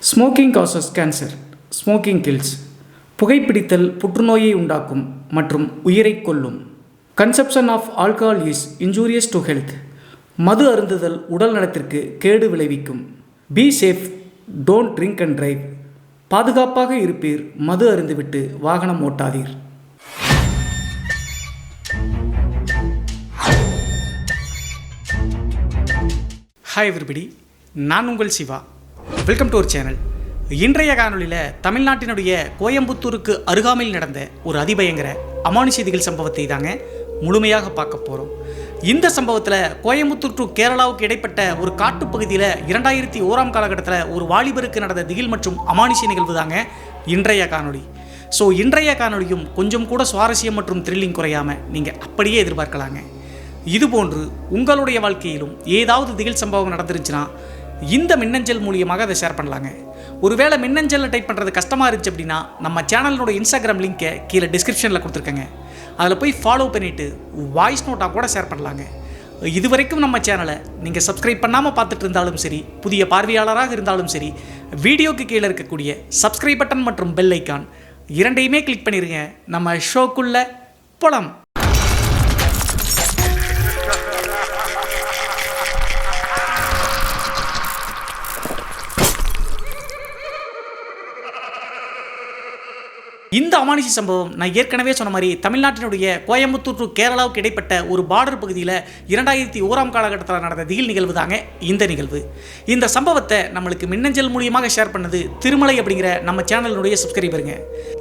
Smoking causes cancer, smoking kills. புகைப்பிடித்தல் புற்றுநோயை உண்டாக்கும் மற்றும் உயிரை கொல்லும். Consumption of alcohol is injurious to health. மது அருந்துதல் உடல் நலத்திற்கு கேடு விளைவிக்கும். Be safe, don't drink and drive. பாதுகாப்பாக இருப்பீர், மது அருந்துவிட்டு வாகனம் ஓட்டாதீர். ஹாய் எவ்ரிபடி, நான் உங்கள் Siva. Welcome to our channel. இன்றைய காணொலியில் தமிழ்நாட்டினுடைய கோயம்புத்தூருக்கு அருகாமையில் நடந்த ஒரு அதிபயங்கர அமானுஷ திகில் சம்பவத்தை தாங்க முழுமையாக பார்க்க போகிறோம். இந்த சம்பவத்தில் கோயம்புத்தூர் டு கேரளாவுக்கு இடைப்பட்ட ஒரு காட்டுப்பகுதியில் 2001 காலகட்டத்தில் ஒரு வாலிபருக்கு நடந்த திகில் மற்றும் அமானுஷ நிகழ்வு தாங்க இன்றைய காணொலி. ஸோ இன்றைய காணொலியும் கொஞ்சம் கூட சுவாரஸ்யம் மற்றும் த்ரில்லிங் குறையாமல் நீங்கள் அப்படியே எதிர்பார்க்கலாங்க. இதுபோன்று உங்களுடைய வாழ்க்கையிலும் ஏதாவது திகில் சம்பவம் நடந்துருச்சுன்னா இந்த மின்னஞ்சல் மூலியமாக அதை ஷேர் பண்ணலாங்க. ஒருவேளை மின்னஞ்சலில் டைப் பண்ணுறது கஷ்டமாக இருந்துச்சு அப்படின்னா நம்ம சேனலோட இன்ஸ்டாகிராம் லிங்கை கீழே டிஸ்கிரிப்ஷனில் கொடுத்துருக்கேங்க. அதில் போய் ஃபாலோ பண்ணிவிட்டு வாய்ஸ் நோட்டாக கூட ஷேர் பண்ணலாங்க. இது வரைக்கும் நம்ம சேனலை நீங்கள் சப்ஸ்கிரைப் பண்ணாமல் பார்த்துட்டு இருந்தாலும் சரி, புதிய பார்வையாளராக இருந்தாலும் சரி, வீடியோக்கு கீழே இருக்கக்கூடிய சப்ஸ்கிரைப் பட்டன் மற்றும் பெல் ஐக்கான் இரண்டையுமே கிளிக் பண்ணிடுங்க. நம்ம ஷோக்குள்ளே போலாம். இந்த அமானுஷ சம்பவம் நான் ஏற்கனவே சொன்ன மாதிரி தமிழ்நாட்டினுடைய கோயம்புத்தூர் டு கேரளாவுக்கு இடைப்பட்ட ஒரு பார்டர் பகுதியில் 2001 காலகட்டத்தில் நடந்த திகில் நிகழ்வு தாங்க இந்த நிகழ்வு. இந்த சம்பவத்தை நம்மளுக்கு மின்னஞ்சல் மூலியமாக ஷேர் பண்ணது திருமலை அப்படிங்கிற நம்ம சேனலினுடைய சப்ஸ்கிரைபருங்க.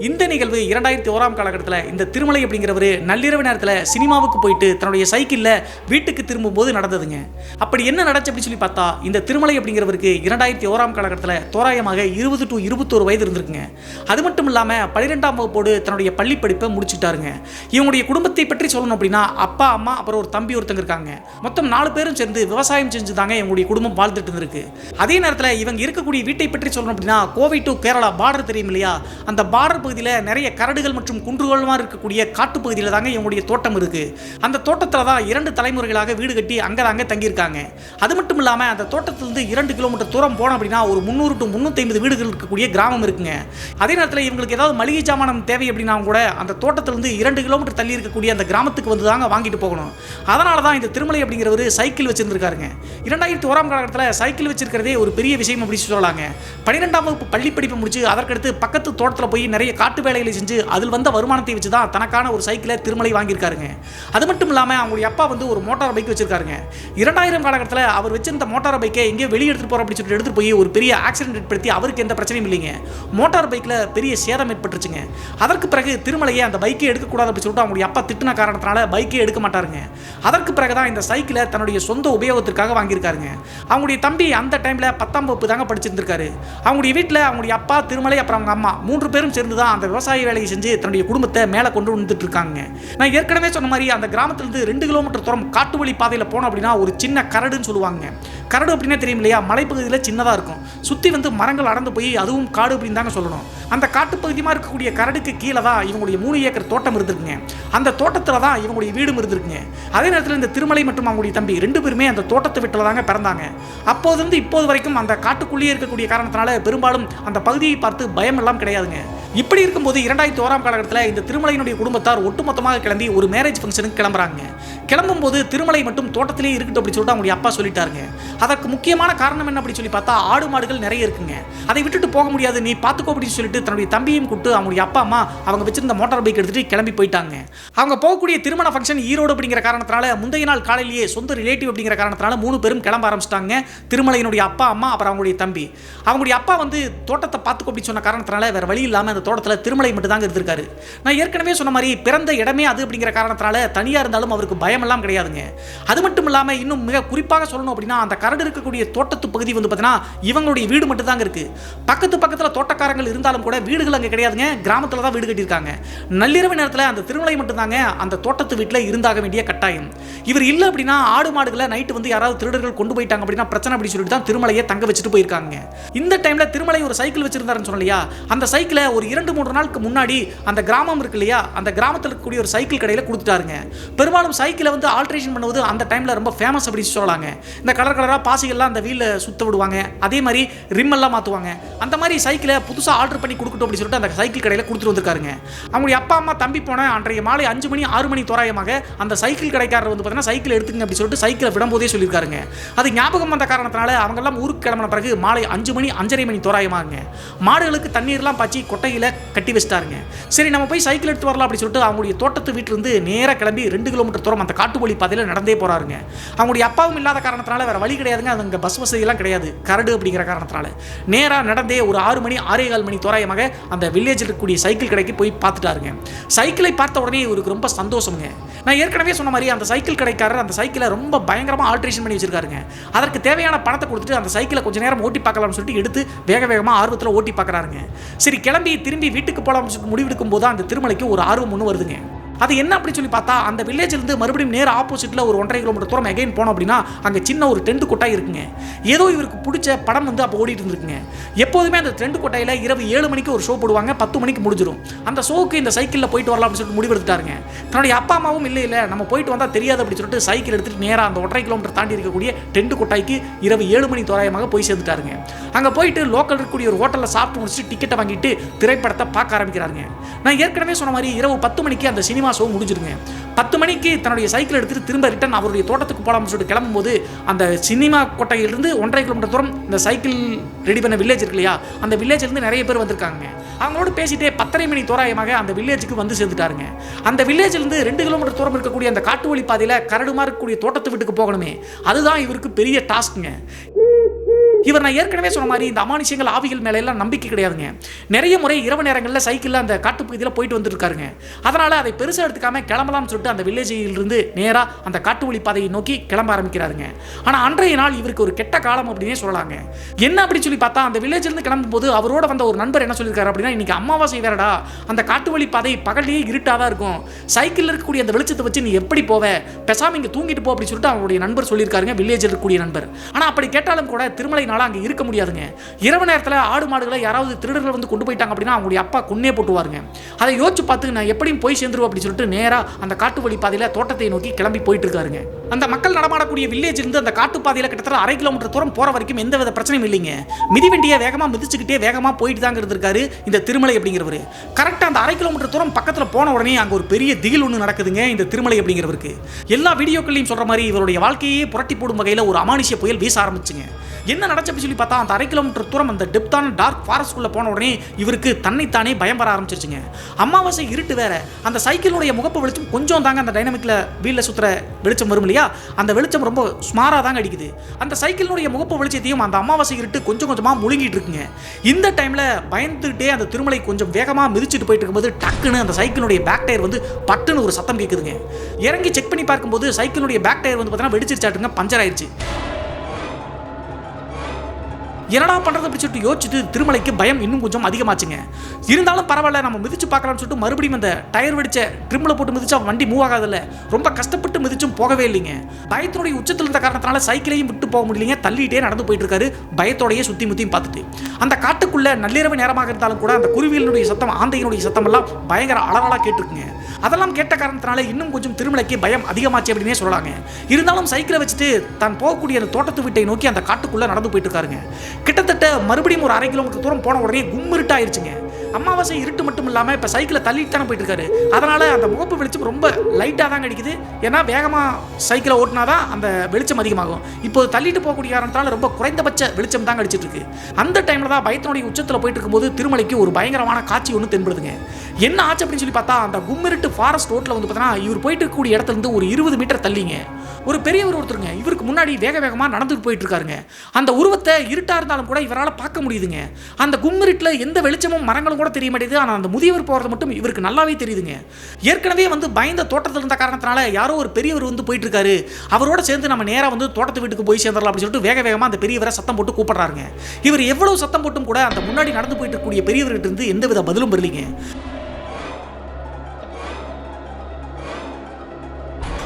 இந்த நிகழ்வு 2001 காலகட்டத்தில் இந்த திருமலை அப்படிங்கிறவர் நள்ளிரவு நேரத்தில் சினிமாவுக்கு போயிட்டு தன்னுடைய சைக்கிளில் வீட்டுக்கு திரும்பும்போது நடந்ததுங்க. அப்படி என்ன நடச்சு அப்படின்னு சொல்லி பார்த்தா, இந்த திருமலை அப்படிங்கிறவருக்கு 2001 காலகட்டத்தில் தோராயமாக 20 to 21 வயது இருந்திருக்குங்க. அது மட்டும் இல்லாமல் 12ஆம் வகுப்போடு தன்னுடைய பள்ளி படிப்பை முடிச்சுட்டாருங்க. இவங்களுடைய குடும்பத்தை பற்றி சொல்லணும் அப்படின்னா அப்பா, அம்மா, அப்புறம் ஒரு தம்பி ஒருத்தங்க இருக்காங்க. மொத்தம் 4 பேரும் சேர்ந்து விவசாயம் செஞ்சு தாங்க இவங்களுடைய குடும்பம் வாழ்ந்துட்டு இருந்திருக்கு. அதே நேரத்தில் இவங்க இருக்கக்கூடிய வீட்டை பற்றி சொல்லணும் அப்படின்னா கோவை டு கேரளா பார்டர் தெரியும் இல்லையா, அந்த பார்டர் பகுதியில் நிறைய கரடுகள் மற்றும் குன்றுகள்லாம் இருக்கக்கூடிய காட்டு பகுதியில் தாங்க இவங்களுடைய தோட்டம் இருக்கு. அந்த தோட்டத்தில் தான் 2 தலைமுறைகளாக வீடு கட்டி அங்கே தாங்க தங்கியிருக்காங்க. அது மட்டும் இல்லாமல் அந்த தோட்டத்திலிருந்து 2 கிலோமீட்டர் தூரம் போனோம் அப்படின்னா ஒரு 300 to 350 வீடுகள் இருக்கக்கூடிய கிராமம் இருக்குங்க. அதே நேரத்தில் இவங்களுக்கு ஏதாவது மளிகை சாமானம் தேவை அப்படின்னா கூட அந்த தோட்டத்திலிருந்து 2 கிலோமீட்டர் தள்ளி இருக்கக்கூடிய அந்த கிராமத்துக்கு வந்து தாங்க வாங்கிட்டு போகணும். அதனால தான் இந்த திருமலை அப்படிங்கிறவர் சைக்கிள் வச்சிருந்திருக்காருங்க. 2001 காலகட்டத்தில் சைக்கிள் வச்சிருக்கிறதே ஒரு பெரிய விஷயம் அப்படின்னு சொல்லலாங்க. 12ஆம் வகுப்பு பள்ளி படிப்பை முடிச்சு அதற்கடுத்து பக்கத்து தோட்டத்தில் போய் நிறைய காட்டு வேலைகளை செஞ்சு அதில் வந்த வருமானத்தை வச்சு தான் தனக்கான ஒரு சைக்கிளை திருமலை வாங்கியிருக்காருங்க. அது மட்டும் இல்லாமல் அவங்களுடைய அப்பா வந்து ஒரு மோட்டார் பைக் வச்சிருக்காருங்க. 2000 காலகட்டத்தில் அவர் வச்சிருந்த மோட்டார் பைக்கை எங்கேயோ வெளியே எடுத்துட்டு போற அப்படின்னு சொல்லிட்டு எடுத்துட்டு போய் ஒரு பெரிய ஆக்சிடென்ட் ஏற்படுத்தி அவருக்கு எந்த பிரச்சனையும் இல்லைங்க. மோட்டார் பைக்கில் பெரிய சேதம் ஏற்பட்டுருச்சுங்க. அதற்கு பிறகு திருமலையை அந்த பைக்கை எடுக்கக்கூடாது அப்படின்னு சொல்லிட்டு அவங்களுடைய அப்பா திட்டின காரணத்தினால பைக்கே எடுக்க மாட்டாருங்க. அதற்கு பிறகு தான் இந்த சைக்கிளை தன்னுடைய சொந்த உபயோகத்திற்காக வாங்கியிருக்காருங்க. அவங்களுடைய தம்பி அந்த டைமில் 10ஆம் வகுப்பு தாங்க படிச்சிருந்திருக்காரு. அவங்களுடைய வீட்டில் அவங்களுடைய அப்பா, திருமலை, அப்புறம் அவங்க அம்மா 3 பேரும் சேர்ந்து தான் அந்த விவசாய வேலையை செஞ்சு தன்னுடைய குடும்பத்தை மேலே கொண்டு வந்துட்டு இருக்காங்க. நான் ஏற்கனவே சொன்ன மாதிரி அந்த கிராமத்திலிருந்து 2 கிலோமீட்டர் தூரம் காட்டு வழி பாதையில் போனோம் அப்படின்னா ஒரு சின்ன கரடுன்னு சொல்லுவாங்க. கரடு அப்படின்னா தெரியும் இல்லையா, மலைப்பகுதியில் சின்னதாக இருக்கும். சுற்றி வந்து மரங்கள் அடர்ந்து போய் அதுவும் காடு அப்படின்னு தாங்க சொல்லணும். அந்த காட்டுப்பகுதியமாக இருக்கக்கூடிய கரடுக்கு கீழே தான் இவங்களுடைய 3 ஏக்கர் தோட்டம் இருந்திருக்குங்க. அந்த தோட்டத்தில் தான் இவங்களுடைய வீடும் இருந்திருக்குங்க. அதே நேரத்தில் இந்த திருமலை மற்றும் அவங்களுடைய தம்பி 2 பேருமே அந்த தோட்டத்தை வீட்டில் தாங்க பிறந்தாங்க. அப்போதிருந்து இப்போது வரைக்கும் அந்த காட்டுக்குள்ளேயே இருக்கக்கூடிய காரணத்தினால பெரும்பாலும் அந்த பகுதியை பார்த்து பயம் எல்லாம் கிடையாதுங்க. இப்படி இருக்கும்போது 2001 காலகட்டத்தில் இந்த திருமலையினுடைய குடும்பத்தார் ஒட்டுமொத்தமாக கிளம்பி ஒரு மேரேஜ் ஃபங்க்ஷனுக்கு கிளம்புறாங்க. கிளம்பும்போது திருமலை மட்டும் தோட்டத்திலே இருக்கட்டும் அப்படின்னு சொல்லிட்டு அவங்களுடைய அப்பா சொல்லிட்டாருங்க. அதற்கு முக்கியமான காரணம் என்ன அப்படின்னு சொல்லி பார்த்தா, ஆடு மாடுகள் நிறைய இருக்குங்க. அதை விட்டுட்டு போக முடியாது, நீ பார்த்துக்கோ அப்படின்னு சொல்லிட்டு தன்னுடைய தம்பியும் கூப்பிட்டு அவங்களுடைய அப்பா, அம்மா அவங்க வச்சிருந்த மோட்டார் பைக் எடுத்துட்டு கிளம்பி போயிட்டாங்க. அவங்க போகக்கூடிய திருமண ஃபங்க்ஷன் ஈரோடு அப்படிங்கிற காரணத்தினால முந்தைய நாள் காலையிலேயே சொந்த ரிலேட்டிவ் அப்படிங்கிற காரணத்தினால 3 பேரும் கிளம்ப ஆரம்பிச்சிட்டாங்க. திருமலையினுடைய அப்பா, அம்மா, அப்புறம் அவங்களுடைய தம்பி. அவங்களுடைய அப்பா வந்து தோட்டத்தை பார்த்துக்கோ அப்படின்னு சொன்ன காரணத்தினால வேற வழி இல்லாமல் அந்த தோட்டத்தில் திருமலை மட்டும் தாங்க இருந்திருக்காரு. நான் ஏற்கனவே சொன்ன மாதிரி பிறந்த இடமே அது அப்படிங்கிற காரணத்தினால தனியாக இருந்தாலும் அவருக்கு பயமெல்லாம் கிடையாதுங்க. அது மட்டும் இல்லாமல் இன்னும் மிக குறிப்பாக சொல்லணும் அப்படின்னா அந்த கரடு இருக்கக்கூடிய தோட்டத்து பகுதி வந்து பார்த்தீங்கன்னா இவங்களுடைய வீடு மட்டும் தாங்க இருக்கு. பக்கத்தில் தோட்டக்காரங்கள் இருந்தாலும் கூட வீடுகள் அங்கே கிடையாதுங்க. கிராமத்தில் தான் வீடு கட்டியிருக்காங்க. நள்ளிரவு நேரத்தில் அந்த திருமலை மட்டும் தாங்க அந்த தோட்டத்து வீட்டில் இருந்தாக வேண்டிய கட்டாயம். இவர் இல்லை அப்படின்னா ஆடு மாடுகளை நைட்டு வந்து யாராவது திருடர்கள் கொண்டு போயிட்டாங்க அப்படின்னா பிரச்சனை அப்படின்னு சொல்லிட்டு தான் திருமலையை தங்க வச்சுட்டு போயிருக்காங்க. இந்த டைமில் திருமலை ஒரு சைக்கிள் வச்சிருந்தாருன்னு சொன்னலையா, அந்த சைக்கிளை ஒரு 2-3 நாளுக்கு முன்னாடி அந்த கிராமம் இருக்கு இல்லையா, அந்த கிராமத்தில் இருக்கக்கூடிய ஒரு சைக்கிள் கடையில் கொடுத்துட்டாருங்க. பெரும்பாலும் சைக்கிளை வந்து ஆல்ட்ரேஷன் பண்ணுவது அந்த டைமில் ரொம்ப ஃபேமஸ் அப்படின்னு சொல்லலாங்க. இந்த கலர் கலராக பாசிகள்லாம் அந்த வீலில் சுத்த விடுவாங்க, அதே மாதிரி ரிம் எல்லாம் மாற்றுவாங்க. அந்த மாதிரி சைக்கிளை புதுசாக ஆர்டர் பண்ணி கொடுக்கட்டும் அப்படின்னு சொல்லிட்டு அந்த சைக்கிள் கடையில் கொடுத்துட்டு வந்திருக்காருங்க. அவங்களுடைய அப்பா அம்மா தம்பி போன அன்றைய மாலை 5 மணி 6 மணி தோராயமாக அந்த சைக்கிள் கடைக்காரர் வந்து பார்த்தீங்கன்னா சைக்கிள் எடுத்துங்க அப்படின்னு சொல்லிட்டு சைக்கிளை விடும்போதே சொல்லியிருக்காருங்க. அது ஞாபகம் வந்த காரணத்தினால அவங்கெல்லாம் ஊருக்கு கிளம்பின பிறகு மாலை 5 மணி 5:30 மணி தோராயமாகுங்க. மாடுகளுக்கு தண்ணீர்லாம் பாய்ச்சி கொட்டையில் கட்டி வச்சிட்டாருங்க. சரி நம்ம போய் சைக்கிள் எடுத்து வரலாம் அப்படின்னு சொல்லிட்டு அவங்களுடைய தோட்டத்து வீட்டிலிருந்து நேராக கிளம்பி 2 கிலோமீட்டர் தூரம் அந்த காட்டுவழி பாதையில் நடந்தே போறாருங்க. அவங்களுடைய அப்பாவும் இல்லாத காரணத்தினால வேற வழி கிடையாதுங்க. அது அங்கே பஸ் வசதியெல்லாம் கிடையாது, கரடு அப்படிங்கிற காரணத்தினால நேராக நடந்தே ஒரு 6 மணி 6:15 மணி தோராயமாக அந்த வில்லேஜில் இருக்கக்கூடிய சைக்கிள் கடைக்கு போய் பார்த்துட்டாருங்க. சைக்கிளை பார்த்த உடனே இவருக்கு ரொம்ப சந்தோஷமுங்க. நான் ஏற்கனவே சொன்ன மாதிரி அந்த சைக்கிள் கடைக்காரர் அந்த சைக்கிளை ரொம்ப பயங்கரமாக ஆல்ட்ரேஷன் பண்ணி வச்சிருக்காருங்க. அதற்கு தேவையான பணத்தை கொடுத்துட்டு அந்த சைக்கிளை கொஞ்சம் நேரம் ஓட்டி பார்க்கலாம்னு சொல்லிட்டு எடுத்து வேகமாக ஆர்வத்தில் ஓட்டி பார்க்குறாருங்க. சரி கிளம்பி திரும்பி வீட்டுக்கு போகலாம்னு சொல்லிட்டு முடிவெடுக்கும் போது அந்த திருமலைக்கு ஒரு ஆர்வம் ஒன்று வருதுங்க. அது என்ன அப்படின்னு சொல்லி பார்த்தா, அந்த வில்லேஜிலிருந்து மறுபடியும் நேர ஆப்போசிட்டில் ஒரு 1.5 கிலோமீட்டர் தூரம் எகைன் போனோம் அப்படின்னா அங்கே சின்ன ஒரு டென்ட் கொட்டாய் இருக்குங்க. ஏதோ இவருக்கு பிடிச்ச படம் வந்து அப்போ ஓடிட்டு இருந்துருக்குங்க. எப்போதுமே அந்த டென்ட் கொட்டாயில் இரவு 7 மணிக்கு ஒரு ஷோ போடுவாங்க, 10 மணிக்கு முடிஞ்சிடும். அந்த ஷோவுக்கு இந்த சைக்கிளில் போயிட்டு வரலாம் அப்படின்னு சொல்லிட்டு முடிவெடுத்துட்டாருங்க. தன்னுடைய அப்பா அம்மாவும் இல்லை நம்ம போயிட்டு வந்தால் தெரியாது அப்படின்னு சொல்லிட்டு சைக்கிள் எடுத்துகிட்டு நேராக அந்த 1.5 கிலோமீட்டர் தாண்டி இருக்கக்கூடிய டென்ட் கொட்டாய்க்கு இரவு 7 மணி தோராயமாக போய் சேர்ந்துட்டாருங்க. அங்கே போயிட்டு லோக்கல் இருக்கக்கூடிய ஒரு ஹோட்டலில் சாப்பிட்டு முடிச்சுட்டு டிக்கெட்டை வாங்கிட்டு திரைப்படத்தை பார்க்க ஆரம்பிக்கிறாருங்க. நான் ஏற்கனவே சொன்ன மாதிரி இரவு 10 மணிக்கு அந்த சினிமா ஷோ முடிஞ்சிருங்க. 10 மணிக்கு தன்னுடைய சைக்கிள் எடுத்துட்டு திரும்ப ரிட்டர்ன் அவருடைய தோட்டத்துக்கு போகலாம்னு சொல்லிட்டு கிளம்பும்போது அந்த சினிமா கொட்டையிலிருந்து 1.5 கிலோமீட்டர் தூரம் இந்த சைக்கிள் ரெடி பண்ண வில்லேஜ் இருக்கு இல்லையா, அந்த வில்லேஜ்லேருந்து நிறைய பேர் வந்திருக்காங்க. அவங்களோட பேசிட்டே 10:30 மணி தோராயமாக அந்த வில்லேஜுக்கு வந்து சேர்ந்துட்டாருங்க. அந்த வில்லேஜ்லேருந்து 2 கிலோமீட்டர் தூரம் இருக்கக்கூடிய அந்த காட்டு வழி பாதையில் கரடுமா இருக்கக்கூடிய தோட்டத்து வீட்டுக்கு போகணுமே, அதுதான் இவருக்கு பெரிய டாஸ்க்குங்க. இவர் நான் ஏற்கனவே சொன்ன மாதிரி இந்த அமானுஷங்கள் ஆவிகள் மேல எல்லாம் நம்பிக்கை கிடையாதுங்க. நிறைய முறை இரவு நேரங்களில் சைக்கிளில் அந்த காட்டுப்பகுதியில் போயிட்டு வந்துருக்காருங்க. அதனால் அதை பெருசாக எடுத்துக்காம கிளம்பலாம்னு சொல்லிட்டு அந்த வில்லேஜிலிருந்து நேராக அந்த காட்டு வழி பாதையை நோக்கி கிளம்ப ஆரம்பிக்கிறாருங்க. ஆனால் அன்றைய நாள் இவருக்கு ஒரு கெட்ட காலம் அப்படின்னே சொல்லலாங்க. என்ன அப்படின்னு சொல்லி பார்த்தா, அந்த வில்லேஜிலிருந்து கிளம்பும்போது அவரோட வந்த ஒரு நண்பர் என்ன சொல்லியிருக்காரு அப்படின்னா, இன்னைக்கு அமாவாசை வேறடா, அந்த காட்டு வழி பாதை பகல்லையே இருட்டாக தான் இருக்கும், சைக்கிளில் இருக்கக்கூடிய அந்த வெளிச்சத்தை வச்சு நீ எப்படி போவ, பெசாம இங்கே தூங்கிட்டு போ அப்படின்னு சொல்லிட்டு அவருடைய நண்பர் சொல்லியிருக்காருங்க, வில்லேஜில் இருக்கக்கூடிய நண்பர். ஆனால் அப்படி கேட்டாலும் கூட திருமலை அங்கே இருக்க முடியாதுங்க. இரவு நேரத்தில் ஆடு மாடுகளை யாராவது திருடர்கள் வந்து கொண்டு போயிட்டாங்க அப்படின்னா அவங்களுடைய அப்பா கொன்னே போட்டுவாருங்க. அதை யோசிச்சு பார்த்து நான் எப்படியும் போய் சேர்ந்துருவோம் அப்படின்னு சொல்லிட்டு நேரா அந்த காட்டு வழி பாதையில தோட்டத்தை நோக்கி கிளம்பி போயிட்டு இருக்காருங்க. அந்த மக்கள் நடமாடக்கூடிய வில்லேஜ் இருந்து அந்த காட்டு பாதையில கிட்டத்தட்ட 1/2 கிலோமீட்டர் தூரம் போற வரைக்கும் எந்தவித பிரச்சனையும் இல்லைங்க. மிதிவண்டியை வேகமா மிதிச்சுக்கிட்டே வேகமா போயிட்டு தாங்க இருந்திருக்காரு இந்த திருமலை அப்படிங்கிறவரு. கரெக்டா அந்த 1/2 கிலோமீட்டர் தூரம் பக்கத்தில் போன உடனே அங்க ஒரு பெரிய திகில் ஒன்று நடக்குதுங்க இந்த திருமலை அப்படிங்கிறவருக்கு. எல்லா வீடியோக்களையும் சொல்ற மாதிரி இவருடைய வாழ்க்கையே புரட்டி போடும் வகையில் ஒரு அமானுஷ்ய புயல் வீச ஆரம்பிச்சுங்க. என்ன நடச்சப்ப சொல்லி பார்த்தா, அந்த 1/2 கிலோமீட்டர் தூரம் அந்த டெப்தான டார்க் ஃபாரஸ்ட்குள்ள போன உடனே இவருக்கு தன்னைத்தானே பயம் வர ஆரம்பிச்சிருச்சுங்க. அமாவாசை இருட்டு வேற, அந்த சைக்கிளுடைய முகப்பு வெளிச்சம் கொஞ்சம் தாங்க அந்த டைனமிக்ல வீல்ல சுத்துற வெளிச்சம் வரும் இல்லையா, அந்த வெளிச்சம் ரொம்ப ஸ்மாரா தாங்க அடிக்குது. அந்த சைக்கிளுடைய முகப்பு வெளிச்சத்தையும் அந்த அமாவாசை இருட்டு கொஞ்சம் கொஞ்சமா முழுங்கிட்டு இருக்குங்க. இந்த டைம்ல பயந்துகிட்டே அந்த திருமலை கொஞ்சம் வேகமா மிதிச்சுட்டு போயிட்டு இருக்கும்போது டக்குன்னு அந்த சைக்கிளுடைய பேக் டயர் வந்து பட்டுன்னு ஒரு சத்தம் கேட்குதுங்க. இறங்கி செக் பண்ணி பார்க்கும்போது சைக்கிளுடைய பேக் டயர் வந்து பார்த்தீங்கன்னா வெடிச்சிருச்சாட்டுங்க, பஞ்சர் ஆயிடுச்சு. என்னடா பண்ணுறது அப்படி சொல்லிட்டு யோசிச்சுட்டு திருமலைக்கு பயம் இன்னும் கொஞ்சம் அதிகமாச்சுங்க. இருந்தாலும் பரவாயில்ல, நம்ம மிதிச்சு பார்க்கலாம்னு சொல்லிட்டு மறுபடியும் அந்த டயர் வெடிச்ச ட்ரிம்மில் போட்டு மிதிச்சா வண்டி மூவ் ஆகாதில்ல, ரொம்ப கஷ்டப்பட்டு மிதிச்சும் போகவே இல்லைங்க. பயத்தினுடைய உச்சத்தில் இருந்த காரணத்தினால சைக்கிளையும் விட்டு போக முடியலைங்க, தள்ளிட்டே நடந்து போயிட்டு இருக்காரு பயத்தோடையே சுற்றி முத்தியும் பார்த்துட்டு. அந்த காட்டுக்குள்ள நள்ளிரவு நேரமாக இருந்தாலும் கூட அந்த குருவியினுடைய சத்தம் ஆந்தையினுடைய சத்தம் எல்லாம் பயங்கர அலறலா கேட்டிருக்குங்க. அதெல்லாம் கேட்ட காரணத்தினால இன்னும் கொஞ்சம் திருமலைக்கு பயம் அதிகமாச்சு அப்படின்னே சொல்லலாங்க. இருந்தாலும் சைக்கிளை வச்சுட்டு தான் போகக்கூடிய அந்த தோட்டத்து வீட்டை நோக்கி அந்த காட்டுக்குள்ள நடந்து போயிட்டு இருக்காருங்க. கிட்டத்தட்ட மறுபடியும் ஒரு 1/2 கிலோமீட்டர் தூரம் போன உடனே கும்மிருட்டா ஆயிடுச்சுங்க. அமாவாசை இருட்டு மட்டும் இல்லாமல் இப்போ சைக்கிளை தள்ளிட்டு தானே போயிட்டு இருக்காரு. அதனால அந்த முகப்பு வெளிச்சம் ரொம்ப லைட்டாக தான் கிடைக்குது. ஏன்னா வேகமாக சைக்கிளை ஓட்டினாதான் அந்த வெளிச்சம் அதிகமாகும். இப்போ தள்ளிட்டு போகக்கூடிய காரணத்தால ரொம்ப குறைந்தபட்ச வெளிச்சம் தான் கிடைச்சிட்டு இருக்கு. அந்த டைம்ல தான் பயத்தினுடைய உச்சத்தில் போயிட்டு இருக்கும்போது திருமலைக்கு ஒரு பயங்கரமான காட்சி ஒன்று தென்படுதுங்க. என்ன ஆச்சு அப்படின்னு சொல்லி பார்த்தா, அந்த கும்மிருட்டு ஃபாரஸ்ட் ரோட்ல வந்து பார்த்தீங்கன்னா இவர் போயிட்டு இருக்கக்கூடிய இடத்துல இருந்து ஒரு 20 மீட்டர் தள்ளிங்க ஒரு பெரியவர் ஒருத்தருங்க இவருக்கு முன்னாடி வேக வேகமாக நடந்துட்டு போயிட்டு இருக்காருங்க. அந்த உருவத்தை இருட்டா இருந்தாலும் கூட இவரால் பார்க்க முடியுதுங்க. அந்த கும்மிருட்டில் எந்த வெளிச்சமும் மரங்களும் கூட தெரிய மாட்டேங்குது. ஆனால் அந்த முதியவர் போகிறது மட்டும் இவருக்கு நல்லாவே தெரியுதுங்க. ஏற்கனவே வந்து பயந்த தோட்டத்தில் இருந்த காரணத்தினால யாரோ ஒரு பெரியவர் வந்து போயிட்டு இருக்காரு, அவரோட சேர்ந்து நம்ம நேராக வந்து தோட்டத்து வீட்டுக்கு போய் சேர்ந்துடலாம் அப்படின்னு சொல்லிட்டு வேக வேகமாக அந்த பெரியவரை சத்தம் போட்டு கூப்பிடுறாருங்க. இவர் எவ்வளவு சத்தம் போட்டும் கூட அந்த முன்னாடி நடந்து போயிட்டு இருக்கக்கூடிய பெரியவர்கிட்ட இருந்து எந்தவித பதிலும் வரலீங்க.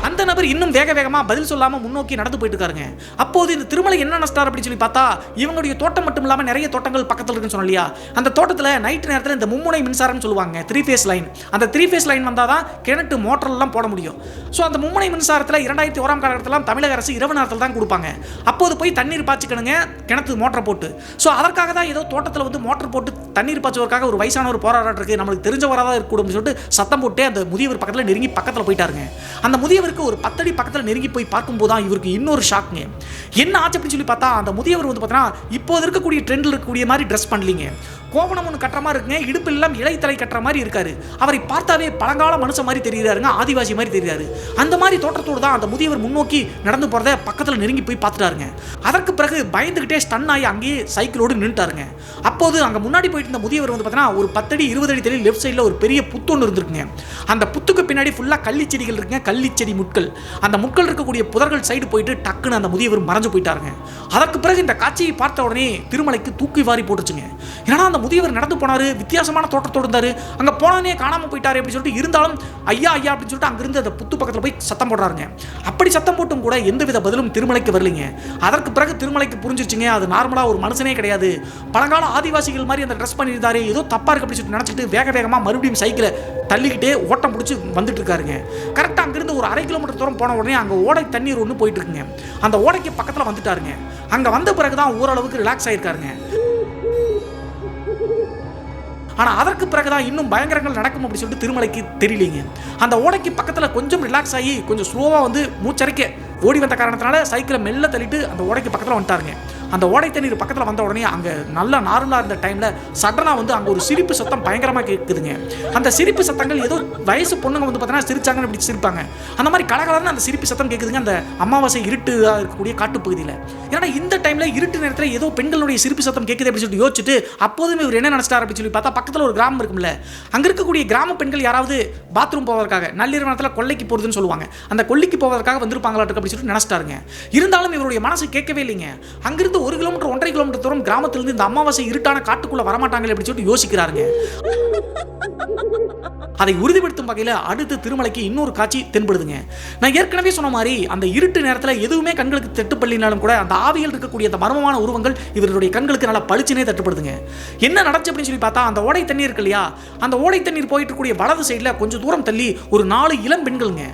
அந்த நபர் இன்னும் வேக வேகமாக பதில் சொல்லாமல் முன்னோக்கி நடந்து போயிட்டு இருக்காருங்க. அப்போது இந்த திருமலை என்ன நினைச்சிட்டார் அப்படின்னு சொல்லி பார்த்தா, இவங்களுடைய தோட்டம் மட்டும் இல்லாமல் நிறைய தோட்டங்கள் பக்கத்தில் இருக்குன்னு சொன்னோம் இல்லையா, அந்த தோட்டத்தில் நைட் நேரத்தில் இந்த மும்முனை மின்சாரம்னு சொல்லுவாங்க, 3 ஃபேஸ் லைன். அந்த 3 ஃபேஸ் லைன் வந்தால் தான் கிணட்டு மோட்டர்லாம் போட முடியும். ஸோ அந்த மும்முனை மின்சாரத்தில் 2001 காலகட்டத்தில் தமிழக அரசு இரவு நேரத்தில் தான் கொடுப்பாங்க. அப்போது போய் தண்ணீர் பாய்ச்சிக்கணுங்க கிணத்து மோட்டர் போட்டு. ஸோ அதற்காக தான் ஏதோ தோட்டத்தில் வந்து மோட்டர் போட்டு தண்ணீர் பாய்ச்சுவதற்காக ஒரு வயசானவர் போராட்டம் இருக்கு, நம்மளுக்கு தெரிஞ்சவராக தான் இருக்கணும் சொல்லிட்டு சத்தம் போட்டு அந்த முதியவர் பக்கத்தில் நெருங்கி பக்கத்தில் போயிட்டாருங்க. அந்த முதியவருக்கு ஒரு 10 அடி பக்கத்தில் நெருங்கி போய் பார்க்கும்போது தான் இவருக்கு இன்னொரு ஷாக்குங்க. என்ன ஆச்சு அப்படின்னு சொல்லி பார்த்தா, அந்த முதியவர் வந்து பார்த்தீங்கன்னா இப்போது இருக்கக்கூடிய ட்ரெண்டில் இருக்கக்கூடிய மாதிரி ட்ரெஸ் பண்ணலீங்க. கோவணம் ஒன்று கட்டுற மாதிரி இருக்குங்க, இடுப்பு எல்லாம் இலைத்தலை கட்டுற மாதிரி இருக்காரு. அவரை பார்த்தாவே பழங்கால மனுஷன் மாதிரி தெரியுறாருங்க, ஆதிவாசி மாதிரி தெரியாது. அந்த மாதிரி தோற்றத்தோடு தான் அந்த முதியவர் முன்னோக்கி நடந்து போறத பக்கத்தில் நெருங்கி போய் பார்த்துட்டாருங்க. அதற்கு பிறகு பயந்துகிட்டே ஸ்டன் ஆகி அங்கேயே சைக்கிளோடு நின்றுட்டாருங்க. அப்போது அங்கே முன்னாடி போயிட்டு இருந்த முதியவர் வந்து பார்த்தீங்கன்னா ஒரு 10 அடி 20 அடி தள்ளி லெஃப்ட் சைடில் ஒரு பெரிய புத்து ஒன்று இருந்திருக்குங்க. அந்த புத்துக்கு பின்னாடி ஃபுல்லாக கள்ளிச்செடிகள் இருக்குங்க, கள்ளிச்செடி முட்கள். அந்த முட்கள் இருக்கக்கூடிய புதர்கள் சைடு போயிட்டு டக்குன்னு அந்த முதியவர் மறைஞ்சு போயிட்டாருங்க. அதற்கு பிறகு இந்த காட்சியை பார்த்த உடனே திருமலைக்கு தூக்கி வாரி போட்டுச்சுங்க. ஏன்னா அந்த முதியவர் நடந்து போனாரு, வித்தியாசமான தோற்றத்தோடு இருந்தாரு. அங்க போனே காணாம போயிட்டாரு அப்படின்னு சொல்லிட்டு, இருந்தாலும் ஐயா ஐயா அப்படின்னு சொல்லிட்டு அங்கிருந்து அந்த புத்து பக்கத்தில் போய் சத்தம் போடுறாருங்க. அப்படி சத்தம் போட்டும் கூட எந்தவித பதிலும் திருமலைக்கு வரலைங்க. அதற்கு பிறகு திருமலைக்கு புரிஞ்சிருச்சுங்க, அது நார்மலா ஒரு மனுஷனே கிடையாது, பழங்கால ஆதிவாசிகள் மாதிரி அந்த ட்ரெஸ் பண்ணியிருந்தாரு, ஏதோ தப்பா இருக்கு அப்படின்னு சொல்லிட்டு நினைச்சிட்டு வேக வேகமா மறுபடியும் சைக்கிளை தள்ளிக்கிட்டே ஓட்டம் பிடிச்சி வந்துட்டு இருக்காருங்க. கரெக்டாக அங்கிருந்து ஒரு 1/2 கிலோமீட்டர் தூரம் போன உடனே அங்கே ஓடை தண்ணீர் ஒன்று போயிட்டு இருக்குங்க. அந்த ஓடைக்கு பக்கத்தில் வந்துட்டாருங்க. அங்கே வந்த பிறகுதான் ஓரளவுக்கு ரிலாக்ஸ் ஆயிருக்காருங்க. ஆனால் அதற்கு பிறகுதான் இன்னும் பயங்கரங்கள் நடக்கும் அப்படின்னு சொல்லிட்டு திருமலைக்கு தெரியலீங்க. அந்த ஓடைக்கு பக்கத்தில் கொஞ்சம் ரிலாக்ஸ் ஆகி கொஞ்சம் ஸ்லோவாக வந்து மூச்சரிக்க ஓடி வந்த காரணத்தினால சைக்கிளை மெல்ல தள்ளிட்டு அந்த ஓடைக்கு பக்கத்தில் வந்துட்டாருங்க. அந்த ஓடை தண்ணீர் பக்கத்தில் வந்த உடனே அங்கே நல்லா நார்மலாக இருந்த டைமில் சடனாக வந்து அங்கே ஒரு சிரிப்பு சத்தம் பயங்கரமாக கேட்குதுங்க. அந்த சிரிப்பு சத்தங்கள் ஏதோ வயசு பொண்ணுங்க வந்து பார்த்தீங்கன்னா சிரிச்சாங்கன்னு இப்படி சிரிப்பாங்க, அந்த மாதிரி கலகலன்னு அந்த சிரிப்பு சத்தம் கேட்குதுங்க அந்த அமாவாசை இருட்டு இருக்கக்கூடிய காட்டுப்பகுதியில். ஏன்னா இந்த டைமில் இருட்டு நேரத்தில் ஏதோ பெண்களுடைய சிரிப்பு சத்தம் கேட்குது அப்படின்னு சொல்லிட்டு யோசிச்சுட்டு அப்போதுமே இவர் என்ன நினச்சிட்டார் அப்படின்னு சொல்லி பார்த்தா, பக்கத்தில் ஒரு கிராமம் இருக்கும்ல, அங்கே இருக்கக்கூடிய கிராம பெண்கள் யாராவது பாத்ரூம் போவதற்காக நள்ளிரவு நேரத்தில் கொள்ளைக்கு போகிறதுன்னு சொல்லுவாங்க, அந்த கொள்ளைக்கு போவதற்காக வந்திருப்பாங்களாட்டு அப்படின்னு சொல்லிட்டு நினச்சிட்டாருங்க. இருந்தாலும் இவருடைய மனசு கேட்கவே இல்லைங்க. அங்கிருந்து 1 கிலோமீட்டர் 1.5 கிலோமீட்டர் தூரம் கிராமத்திலிருந்து இந்த அமாவாசை இருட்டான காட்டுக்குள்ள வரமாட்டாங்களே அப்படின்னு சொல்லிட்டு யோசிக்கிறாருங்க. அதை உறுதிப்படுத்தும் வகையில் அடுத்து திருமலைக்கு இன்னொரு காட்சி தென்படுதுங்க. நான் ஏற்கனவே சொன்ன மாதிரி அந்த இருட்டு நேரத்தில் எதுவுமே கண்களுக்கு தட்டுப்படலினாலும் கூட அந்த ஆவியில் இருக்கக்கூடிய அந்த மர்மமான உருவங்கள் இவருடைய கண்களுக்கு நல்லா பளிச்சுனே தட்டுப்படுதுங்க. என்ன நடந்துச்சு அப்படின்னு சொல்லி பார்த்தா, அந்த ஓடை தண்ணீர் இருக்கு இல்லையா, அந்த ஓடை தண்ணீர் போயிட்டு இருக்கக்கூடிய வலது சைடில் கொஞ்சம் தூரம் தள்ளி ஒரு 4 இளம் பெண்கள்ங்க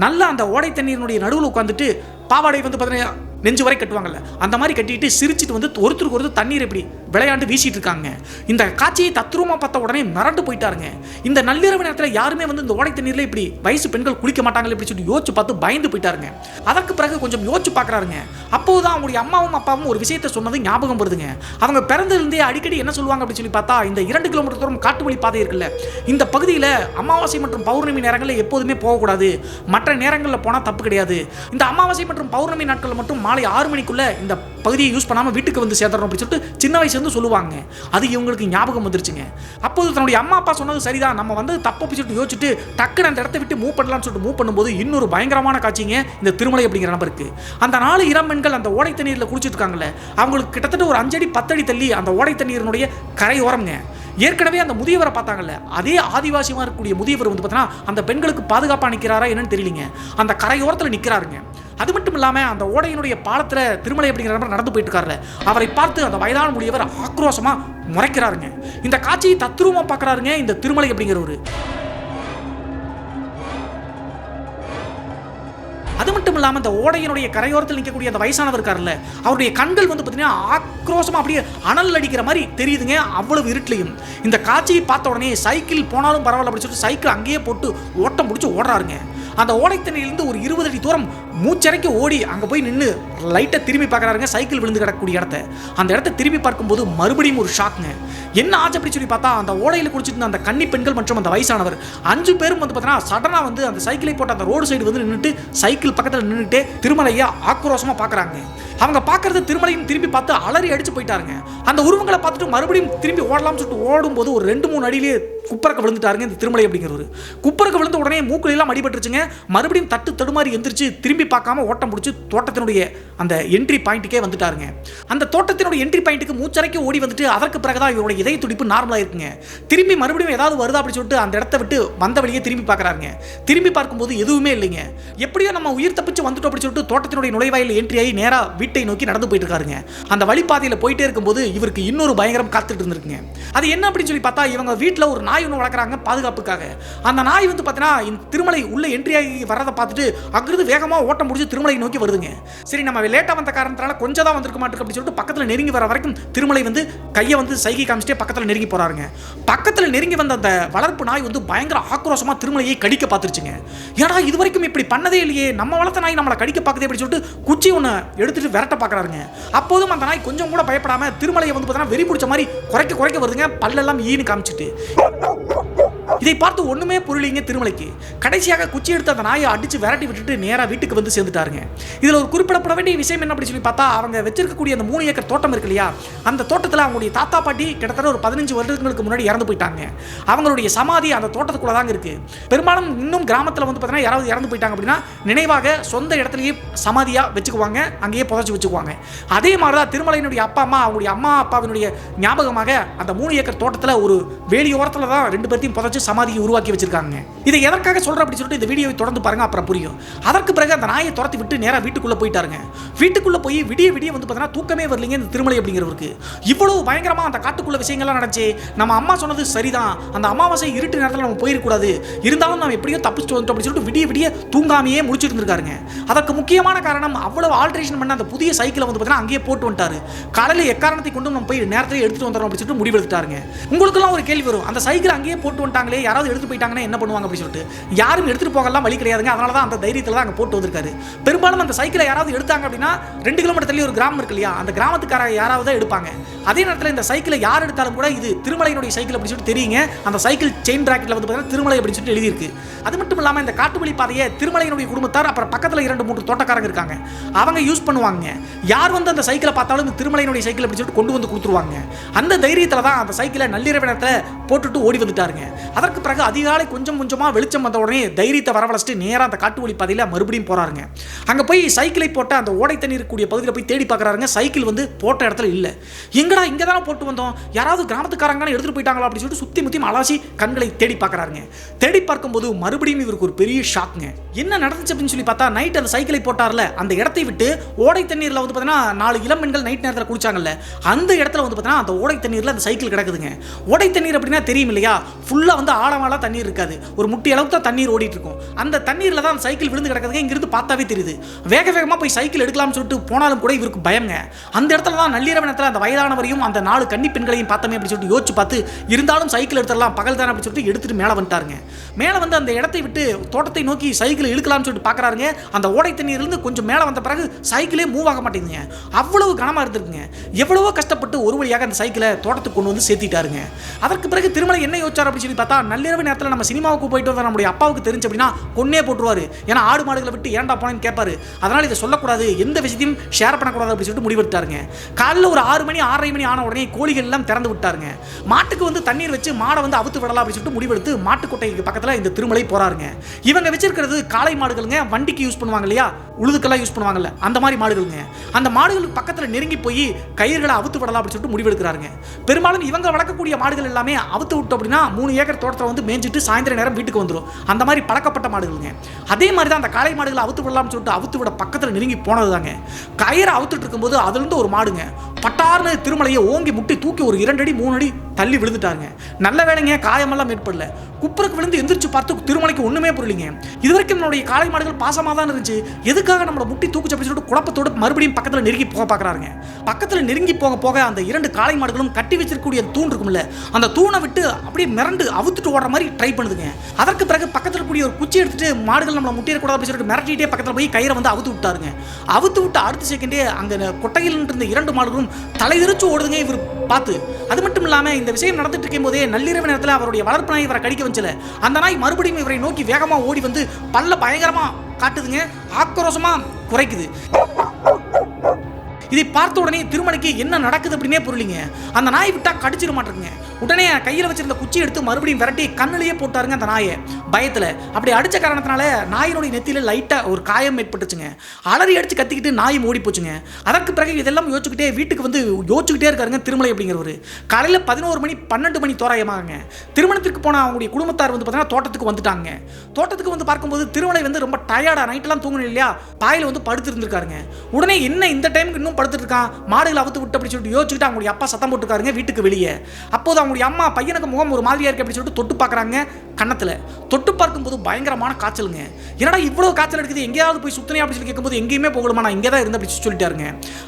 நல்லா அந்த ஓடை தண்ணீரினுடைய நடுவில் உட்காந்துட்டு பாவாடை வந்து பார்த்தீங்கன்னா நெஞ்சு வரை கட்டுவாங்கல்ல, அந்த மாதிரி கட்டிட்டு சிரிச்சிட்டு வந்து ஒருத்தருக்கு ஒருத்தர் தண்ணீர் எப்படி விளையாண்டு வீசிட்டு இருக்காங்க. இந்த காட்சியை தத்ரூபமா பார்த்த உடனே மிரண்டு போயிட்டாருங்க. இந்த நள்ளிரவு நேரத்தில் யாருமே வந்து இந்த ஓடை தண்ணீர்ல இப்படி வயசு பெண்கள் குளிக்க மாட்டாங்க இப்படி சொல்லி யோசிச்சு பார்த்து பயந்து போயிட்டாருங்க. அதற்கு பிறகு கொஞ்சம் யோசிச்சு பார்க்குறாருங்க. அப்போதான் அவங்களுடைய அம்மாவும் அப்பாவும் ஒரு விஷயத்தை சொன்னது ஞாபகம் வருதுங்க. அவங்க பிறந்திருந்தே அடிக்கடி என்ன சொல்லுவாங்க அப்படின்னு சொல்லி பார்த்தா, இந்த 2 கிலோமீட்டர் தூரம் காட்டு வழி பாதை இருக்குல்ல, இந்த பகுதியில் அமாவாசை மற்றும் பௌர்ணமி நேரங்களில் எப்போதுமே போகக்கூடாது, மற்ற நேரங்களில் போனால் தப்பு கிடையாது, இந்த அமாவாசை மற்றும் பௌர்ணமி நாட்களில் மட்டும் மாலை 6 மணிக்குள்ள இந்த பகுதியை யூஸ் பண்ணாமல் வீட்டுக்கு வந்து சேர்த்துறோம் அப்படின்னு சொல்லிட்டு சின்ன வயசுலேருந்து சொல்லுவாங்க. அது இவங்களுக்கு ஞாபகம் வந்துருச்சுங்க. அப்போது தன்னுடைய அம்மா அப்பா சொன்னது சரிதான், நம்ம வந்து தப்பு சொல்லிட்டு யோசிச்சுட்டு டக்குன்னு அந்த இடத்த விட்டு மூவ் பண்ணலாம்னு சொல்லிட்டு மூவ் பண்ணும்போது இன்னொரு பயங்கரமான காட்சிங்க இந்த திருமலை அப்படிங்கிற நபருக்கு. அந்த 4 இளம் பெண்கள் அந்த ஓடை தண்ணீரில் குளிச்சுட்டு இருக்காங்கல்ல, அவங்களுக்கு கிட்டத்தட்ட ஒரு 5 அடி 10 அடி தள்ளி அந்த ஓடை தண்ணீரினுடைய கரையோரம்ங்க. ஏற்கனவே அந்த முதியவரை பார்த்தாங்கல்ல, அதே ஆதிவாசியமாக இருக்கக்கூடிய முதியவர் வந்து பார்த்தீங்கன்னா அந்த பெண்களுக்கு பாதுகாப்பாக நிற்கிறாரா என்னன்னு தெரியலிங்க, அந்த கரையோரத்தில் நிற்கிறாருங்க. அது மட்டும் இல்லாமல் அந்த ஓடையினுடைய பாலத்தில் திருமலை அப்படிங்கிற நபர் நடந்து போயிட்டு இருக்காருல, அவரை பார்த்து அந்த வயதான முதியவர் ஆக்ரோஷமாக முறைக்கிறாருங்க. இந்த காட்சியை தத்ரூபமா பார்க்குறாருங்க இந்த திருமலை அப்படிங்கிறவர். அது மட்டும் இல்லாமல் அந்த ஓடையினுடைய கரையோரத்தில் நிற்கக்கூடிய அந்த வயசானவர் இருக்காருல்ல, அவருடைய கண்கள் வந்து பார்த்தீங்கன்னா ஆக்ரோஷமாக அப்படியே அனல் அடிக்கிற மாதிரி தெரியுதுங்க அவ்வளவு இருட்டிலையும். இந்த காட்சியை பார்த்த உடனே சைக்கிள் போனாலும் பரவாயில்ல அப்படின்னு சொல்லிட்டு சைக்கிள் அங்கேயே போட்டு ஓட்டம் பிடிச்சி ஓடுறாருங்க. அந்த ஓடைத்தண்ணிலிருந்து ஒரு 20 அடி தூரம் மூச்சரைக்கு ஓடி அங்கே போய் நின்று லைட்டை திரும்பி பார்க்குறாருங்க, சைக்கிள் விழுந்து கிடக்கக்கூடிய இடத்த. அந்த இடத்த திரும்பி பார்க்கும்போது மறுபடியும் ஒரு ஷாக்குங்க. என்ன ஆச்சு அப்படி சொல்லி பார்த்தா, அந்த ஓடையில் குடிச்சிட்டு அந்த கன்னி பெண்கள் மற்றும் அந்த வயசானவர் 5 பேரும் வந்து பார்த்தீங்கன்னா சடனாக வந்து அந்த சைக்கிளை போட்டு அந்த ரோடு சைடு வந்து நின்றுட்டு சைக்கிள் பக்கத்தில் நின்றுட்டு திருமலையை ஆக்ரோஷமாக பார்க்குறாங்க. அவங்க பார்க்கறது திருமலையும் திரும்பி பார்த்து அலறி அடிச்சு போயிட்டாருங்க. அந்த உருவங்களை பார்த்துட்டு மறுபடியும் திரும்பி ஓடலாம்னு சொல்லிட்டு ஓடும்போது ஒரு 2-3 அடியிலே குப்பரக்க விழுந்துட்டாருங்க இந்த திருமலை அப்படிங்கிறவர். குப்பரக்க விழுந்த உடனே மூக்குல எல்லாம் அடிபட்டுருச்சுங்க. மறுபடியும் தட்டு தடுமாறி எந்திரிச்சு திரும்பி பார்க்காம ஓட்டம் பிடிச்சி தோட்டத்தினுடைய அந்த என்ட்ரி பாயிண்ட்டுக்கே வந்துட்டாருங்க. அந்த தோட்டத்தினுடைய என்ட்ரி பாயிண்ட்டுக்கு மூச்சரைக்கு ஓடி வந்துட்டு அதற்கு பிறகுதான் இவருடைய இதய துடிப்பு நார்மலாக இருக்குங்க. திரும்பி மறுபடியும் ஏதாவது வருதா அப்படி சொல்லிட்டு அந்த இடத்த விட்டு வந்த வழியே திரும்பி பார்க்குறாருங்க. திரும்பி பார்க்கும்போது எதுவுமே இல்லைங்க. எப்படியோ நம்ம உயிர் தப்பிச்சு வந்துட்டோம் அப்படி சொல்லிட்டு தோட்டத்தினுடைய நுழைவாயில் என்ட்ரி ஆகி நேராக வீட்டை நோக்கி நடந்து போயிட்டு இருக்காருங்க. அந்த வழிபாதையில் போயிட்டே இருக்கும்போது இவருக்கு இன்னொரு பயங்கரம் காத்துட்டு இருந்திருக்குங்க. அது என்ன அப்படின்னு சொல்லி பார்த்தா, இவங்க வீட்டில் ஒரு நாய் ஒன்று வளர்க்குறாங்க பாதுகாப்புக்காக. அந்த நாய் வந்து பார்த்தீங்கன்னா இந்த திருமலை உள்ள என்ட்ரி ஆகி வரதை பார்த்துட்டு அங்கிருந்து வேகமாக ஓட்டம் முடிஞ்சு திருமலை நோக்கி வருதுங்க. சரி, நம்ம லேட்டாக வந்த காரணத்தினால கொஞ்சம் தான் வந்திருக்க மாட்டேருக்கு அப்படின்னு சொல்லிட்டு பக்கத்தில் நெருங்கி வர வரைக்கும் திருமலை வந்து கையை வந்து சைகை காமிச்சிட்டே பக்கத்தில் நெருங்கி போறாருங்க. பக்கத்தில் நெருங்கி வந்த அந்த வளர்ப்பு நாய் வந்து பயங்கர ஆக்ரோஷமா திருமலையை கடிக்க பார்த்துருச்சுங்க. ஏன்னா இது வரைக்கும் இப்படி பண்ணதே இல்லையே, நம்ம வளர்த்த நாய் நம்மளை கடிக்க பார்க்குதே அப்படின்னு சொல்லிட்டு குச்சி ஒன்று எடுத்துட்டு விரட்ட பார்க்குறாருங்க. அப்போதும் அந்த நாய் கொஞ்சம் கூட பயப்படாம திருமலையை வந்து பார்த்தீங்கன்னா வெறி பிடிச்ச மாதிரி குறைக்க வருதுங்க, பல்லெல்லாம் ஈன்னு காமிச்சிட்டு. இதை பார்த்து ஒண்ணுமே புரியலைங்க திருமலைக்கு. கடைசியாக குச்சி எடுத்து அந்த நாயை அடிச்சு விரட்டி விட்டுட்டு நேரா வீட்டுக்கு வந்து சேர்ந்துட்டாருங்க. இதுல ஒரு குறிப்பிடப்பட வேண்டிய விஷயம் என்ன அப்படி சொல்லி பார்த்தா, அவங்க வச்சிருக்கக்கூடிய அந்த 3 ஏக்கர் தோட்டம் இருக்கு இல்லையா, அந்த தோட்டத்தில் அவங்களுடைய தாத்தா பாட்டி கிட்டத்தட்ட ஒரு 15 வருடங்களுக்கு முன்னாடி இறந்து போயிட்டாங்க. அவங்களுடைய சமாதி அந்த தோட்டத்துக்குள்ள தாங்க இருக்கு. பெரும்பாலும் இன்னும் கிராமத்தில் வந்து பார்த்தீங்கன்னா யாராவது இறந்து போயிட்டாங்க அப்படின்னா நினைவாக சொந்த இடத்துலயே சமாதியா வச்சுக்குவாங்க, அங்கேயே புதைச்சு வச்சுக்குவாங்க. அதே மாதிரிதான் திருமலையினுடைய அப்பா அம்மா அவங்களுடைய அம்மா அப்பாவினுடைய ஞாபகமாக அந்த 3 ஏக்கர் தோட்டத்தில் ஒரு வேலியோரத்தில் தான் 2 பேர்த்தையும் புதைச்சு சமாதியை உருவாக்கி வச்சிருக்காங்க. இதை எதற்காக சொல்ற அப்படி சொல்லிட்டு இந்த வீடியோவை தொடர்ந்து பாருங்க, அப்புறம் புரியும். அதற்கு பிறகு அந்த நாயை துரத்தி விட்டு நேரா வீட்டுக்குள்ள போயிட்டாருங்க. வீட்டுக்குள்ள போய் விடிய வந்து பார்த்தீங்கன்னா தூக்கமே வரலீங்க இந்த திருமலை அப்படிங்கிறவருக்கு. இவ்வளவு பயங்கரமா அந்த காட்டுக்குள்ள விஷயங்கள்லாம் நடந்துச்சு. நம்ம அம்மா சொன்னது சரிதான், அந்த அமாவாசை இருட்டு நேரத்தில் நம்ம போயிடக்கூடாது, இருந்தாலும் நம்ம எப்படியோ தப்பிச்சு வந்துட்டோம் அப்படின்னு சொல்லிட்டு விடிய தூங்காமையே முடிச்சுட்டு இருந்திருக்காருங்க. அதற்கு முக்கியமான காரணம் அவ்வளவு ஆல்ட்ரேஷன் பண்ண அந்த புதிய சைக்கிளை வந்து பார்த்தீங்கன்னா அங்கேயே போட்டு வந்துட்டாரு. காலையில் எக்காரணத்தை கொண்டு நம்ம போய் நேரத்தில் எடுத்துட்டு வந்துடுறோம் அப்படின்னு சொல்லிட்டு முடிவெடுத்துட்டாருங்க. உங்களுக்கெல்லாம் ஒரு கேள்வி வரும், அந்த சைக்கிள் அங்கேயே போட்டு வந்துட்டாங்களே, யாராவது எடுத்து போயிட்டாங்கன்னா என்ன பண்ணுவாங்க அப்படின்னு சொல்லிட்டு. யாரும் எடுத்துட்டு போகலாம் வழி கிடையாதுங்க. அதனால தான் அந்த தைரியத்தில் தான் அங்கே போட்டு வந்திருக்காரு. பெரும்பாலும் அந்த சைக்கிளை யாராவது எடுத்தாங்க அப்படின்னா 2 கிலோமீட்டர் தள்ளி ஒரு கிராமம் இருக்கு இல்லையா, அந்த கிராமத்துக்கார யாராவது தான் எடுப்பாங்க. அதே நேரத்தில் இந்த சைக்கிளை யார் எடுத்தாலும் கூட இது திருமலையினுடைய சைக்கிள் அப்படின்னு சொல்லிட்டு தெரியுங்க. அந்த சைக்கிள் செயின் பிராக்கெட்ல வந்து பார்த்தீங்கன்னா திருமலை அப்படின்னு சொல்லிட்டு எழுதியிருக்கு. அது மட்டும் இல்லாமல் இந்த காட்டுவழி பாதையை திருமலையினுடைய குடும்பத்தார் அப்புறம் பக்கத்தில் 2-3 தோட்டக்காரங்க இருக்காங்க, அவங்க யூஸ் பண்ணுவாங்க. யார் வந்து அந்த சைக்கிளை பார்த்தாலும் திருமலையினுடைய சைக்கிள் அப்படின்னு சொல்லிட்டு கொண்டு வந்து கொடுத்துருவாங்க. அந்த தைரியத்தில் தான் அந்த சைக்கிளை நள்ளிரவு நேரத்தில் போட்டுட்டு ஓடி வந்துட்டாருங்க. அதற்கு பிறகு அதிகாலை கொஞ்சமா வெளிச்சம் வந்த உடனே தைரியத்தை வரவழைச்சிட்டு நேரா அந்த காட்டு வழி பாதையில மறுபடியும் போறாருங்க. அங்க போய் சைக்கிளை போட்ட அந்த ஓடை தண்ணீர் கூடிய பகுதியில் போய் தேடி பார்க்கறாருங்க. சைக்கிள் வந்து போட்ட இடத்துல இல்ல. எங்கடா இங்க தான போட்டு வந்தோம், யாராவது கிராமத்துக்காரங்க எடுத்துட்டு போயிட்டாங்களா அப்படின்னு சொல்லிட்டு சுத்தி முத்தி அலாசி கண்களை தேடி பார்க்கறாருங்க. தேடி பார்க்கும்போது மறுபடியும் இவருக்கு ஒரு பெரிய ஷாக்ங்க. என்ன நடந்துச்சு அப்படின்னு சொல்லி பார்த்தா, நைட் அந்த சைக்கிளை போட்டார்ல அந்த இடத்தை விட்டு ஓடை தண்ணீர்ல வந்து பார்த்தீங்கன்னா 4 இளம் பெண்கள் நைட் நேரத்தில் குளிச்சாங்கல்ல, அந்த இடத்துல வந்து பார்த்தீங்கன்னா அந்த ஓடை தண்ணீர்ல அந்த சைக்கிள் கிடக்குதுங்க. ஓடை தண்ணீர் அப்படின்னா தெரியும் இல்லையா, ஃபுல்லா வந்து ஆழமாலாம் தண்ணீர் இருக்காது, ஒரு முட்டி அளவுக்கு தான் தண்ணீர் ஓடிட்டு இருக்கும். அந்த தண்ணீர்ல தான் சைக்கிள் விழுந்து கிடக்குதுங்க. இங்கிருந்து பார்த்தாவே தெரியுது. வேகமா போய் சைக்கிள் எடுக்கலாம்னு சொல்லிட்டு போனாலும் கூட இவருக்கு பயங்க. அந்த இடத்துல தான் நள்ளிரவு நேரத்தில் அந்த வயதானவரையும் அந்த 4 கன்னி பெண்களையும் பார்த்தமே அப்படி சொல்லிட்டு யோசிச்சு பார்த்து, இருந்தாலும் சைக்கிள் எடுத்துடலாம் பகல் தானே அப்படி சொல்லிட்டு எடுத்துட்டு மேலே வந்துட்டாருங்க. மேலே வந்து அந்த இடத்தை விட்டு தோட்டத்தை நோக்கி சைக்கிள் இழுக்கலாம்னு சொல்லிட்டு பார்க்கறாருங்க. அந்த ஓடை தண்ணீர்லேருந்து கொஞ்சம் மேலே வந்த பிறகு சைக்கிளே மூவ் ஆக மாட்டேங்குதுங்க. அவ்வளவு கனமா இருந்திருக்குங்க. எவ்வளவோ கஷ்டப்பட்டு ஒரு வழியாக அந்த சைக்கிளை தோட்டத்துக்கு கொண்டு வந்து சேர்த்திட்டாருங்க. அதற்கு பிறகு திருமலை என்ன யோசிச்சார் அப்படின்னு சொல்லி பார்த்தா, நள்ளிரவு நேரத்தில் நம்ம சினிமாவுக்கு போயிட்டு வந்த நம்முடைய அப்பாவுக்கு தெரிஞ்சு அப்படின்னா கொன்னே போட்டுருவாரு. ஏன்னா ஆடு மாடுகளை விட்டு ஏன்டா போனேன்னு கேட்பாரு. அதனால இதை சொல்லக்கூடாது, எந்த விஷயத்தையும் ஷேர் பண்ணக்கூடாது அப்படின்னு சொல்லிட்டு முடிவெடுத்தாருங்க. காலையில் ஒரு 6 மணி 6:30 மணி ஆன உடனே கோழிகள் எல்லாம் திறந்து விட்டாருங்க. மாட்டுக்கு வந்து தண்ணீர் வச்சு மாடை வந்து அவுத்து விடலாம் அப்படின்னு சொல்லிட்டு முடிவெடுத்து மாட்டுக்கொட்டைக்கு பக்கத்தில் இந்த திருமலை போறாருங்க. இவங்க வச்சிருக்கிறது காளை மாடுகளுங்க, வண்டிக்கு யூஸ் பண்ணுவாங்க இல்லையா, உழுதுக்கெல்லாம் யூஸ் பண்ணுவாங்கல்ல, அந்த மாதிரி மாடுகளுங்க. அந்த மாடுகளுக்கு பக்கத்தில் நெருங்கி போய் கயிறுகளை அவுத்து விடலாம் அப்படின்னு சொல்லிட்டு முடிவெடுக்கிறாருங்க. பெரும்பாலும் இவங்க வளர்க்கக்கூடிய மாடுகள் எல்லாமே அவுத்து விட்டு அப்படின்னா 3 ஏக்கர் தோட்டத்தில் வந்து மேய்ஞ்சிட்டு சாயந்தர நேரம் வீட்டுக்கு வந்துடும். அந்த மாதிரி பழக்கப்பட்ட மாடுகளுங்க. அதே மாதிரி தான் அந்த காளை மாடுகளை அவுத்து விடலாம்னு சொல்லிட்டு அவுத்து விட பக்கத்தில் நெருங்கி போனது தாங்க. கயிறை அவுத்துட்டு இருக்கும்போது அதுலேருந்து ஒரு மாடுங்க பட்டார்னு திருமலையை ஓங்கி முட்டி தூக்கி ஒரு 2 அடி 3 அடி தள்ளி விழுந்துட்டாருங்க. நல்ல வேலைங்க, காயமெல்லாம் ஏற்படல. குப்புறக்கு விழுந்து எந்திரிச்சு பார்த்து திருமலைக்கு ஒண்ணுமே புரியலிங்க. இது வரைக்கும் நம்மளுடைய காளை மாடுகள் பாசமாக தான் இருந்துச்சு, எதுக்காக நம்மளை முட்டி தூக்குச்சு அப்படின்னு சொல்லிட்டு குழப்பத்தோடு மறுபடியும் பக்கத்தில் நெருங்கி போக பார்க்குறாருங்க. பக்கத்தில் நெருங்கி போக அந்த 2 காளை மாடுகளும் கட்டி வச்சிருக்கக்கூடிய தூண் இருக்கும்ல, அந்த தூணை விட்டு அப்படியே மிரண்டு அவுத்துட்டு ஓடுற மாதிரி ட்ரை பண்ணுதுங்க. அதற்கு பிறகு பக்கத்தில் கூடிய ஒரு குச்சி எடுத்துட்டு மாடுகள் நம்மளை முட்டிடக்கூடாது அப்படின்னு சொல்லிட்டு மிரட்டிட்டே பக்கத்தில் போய் கயிறை வந்து அவுத்து விட்டாருங்க. அவுத்து விட்டு அடுத்த செகண்டே அங்கே கொட்டையில் இருந்த 2 மாடுகளும் தலைவிரிச்சு ஓடுதுங்க இவர் பார்த்து. அது மட்டும் இல்லாமல் இந்த விஷயம் நடந்துட்டு இருக்கும் போதே நள்ளிரவு நேரத்தில் அவருடைய வளர்ப்பு நாய் இவரை கடிக்க வச்சல, அந்த நாய் மறுபடியும் இவரை நோக்கி வேகமாக ஓடி வந்து பல்ல பயங்கரமா காட்டுதுங்க, ஆக்ரோஷமா குறைக்குது. இதை பார்த்த உடனே திருமலைக்கு என்ன நடக்குது அப்படின்னே புரியலிங்க. அந்த நாய் விட்டா கடிச்சிட மாட்டேங்க. உடனே கையில் வச்சிருந்த குச்சி எடுத்து மறுபடியும் விரட்டி கண்ணிலேயே போட்டாருங்க அந்த நாயை பயத்தில். அப்படி அடித்த காரணத்தினால நாயினுடைய நெத்தியில் லைட்டாக ஒரு காயம் ஏற்பட்டுச்சுங்க. அலறி அடித்து கத்திக்கிட்டு நாய் ஓடி போச்சுங்க. அதற்கு பிறகு இதெல்லாம் யோசிச்சுக்கிட்டே வீட்டுக்கு வந்து யோசிச்சுக்கிட்டே இருக்காருங்க திருமலை அப்படிங்கிறவர். காலையில் 11 மணி 12 மணி தோராயமாகங்க திருமணத்திற்கு போன அவங்களுடைய குடும்பத்தார் வந்து பார்த்தீங்கன்னா தோட்டத்துக்கு வந்துட்டாங்க. தோட்டத்துக்கு வந்து பார்க்கும்போது திருமலை வந்து ரொம்ப டயர்டா நைட்டெல்லாம் தூங்கணும் இல்லையா, பாயில் வந்து படுத்து இருந்திருக்காருங்க. உடனே என்ன இந்த டைமுக்கு இன்னும் படுத்துட்டு இருக்கான், மாடுகளை அவுத்து விட்டு அப்படி சொல்லிட்டு யோசிச்சுக்கிட்டு அவங்களுடைய அப்பா சத்தம் போட்டுருக்காருங்க வீட்டுக்கு வெளியே. அப்போது அவங்களுடைய அம்மா பையனுக்கு முகம் ஒரு மாதிரியா இருக்கு அப்படின்னு சொல்லிட்டு தொட்டு பார்க்குறாங்க. கன்னத்தில் தொட்டு பார்க்கும்போது பயங்கரமான காய்ச்சலுங்க. என்னடா இவ்வளோ காய்ச்சல் எடுக்குது, எங்கேயாவது போய் சுத்தனே அப்படின்னு சொல்லி கேட்கும்போது எங்கேயுமே போகணுமா, நான் இங்கே தான் இருந்து அப்படி சொல்லிட்டாருங்க.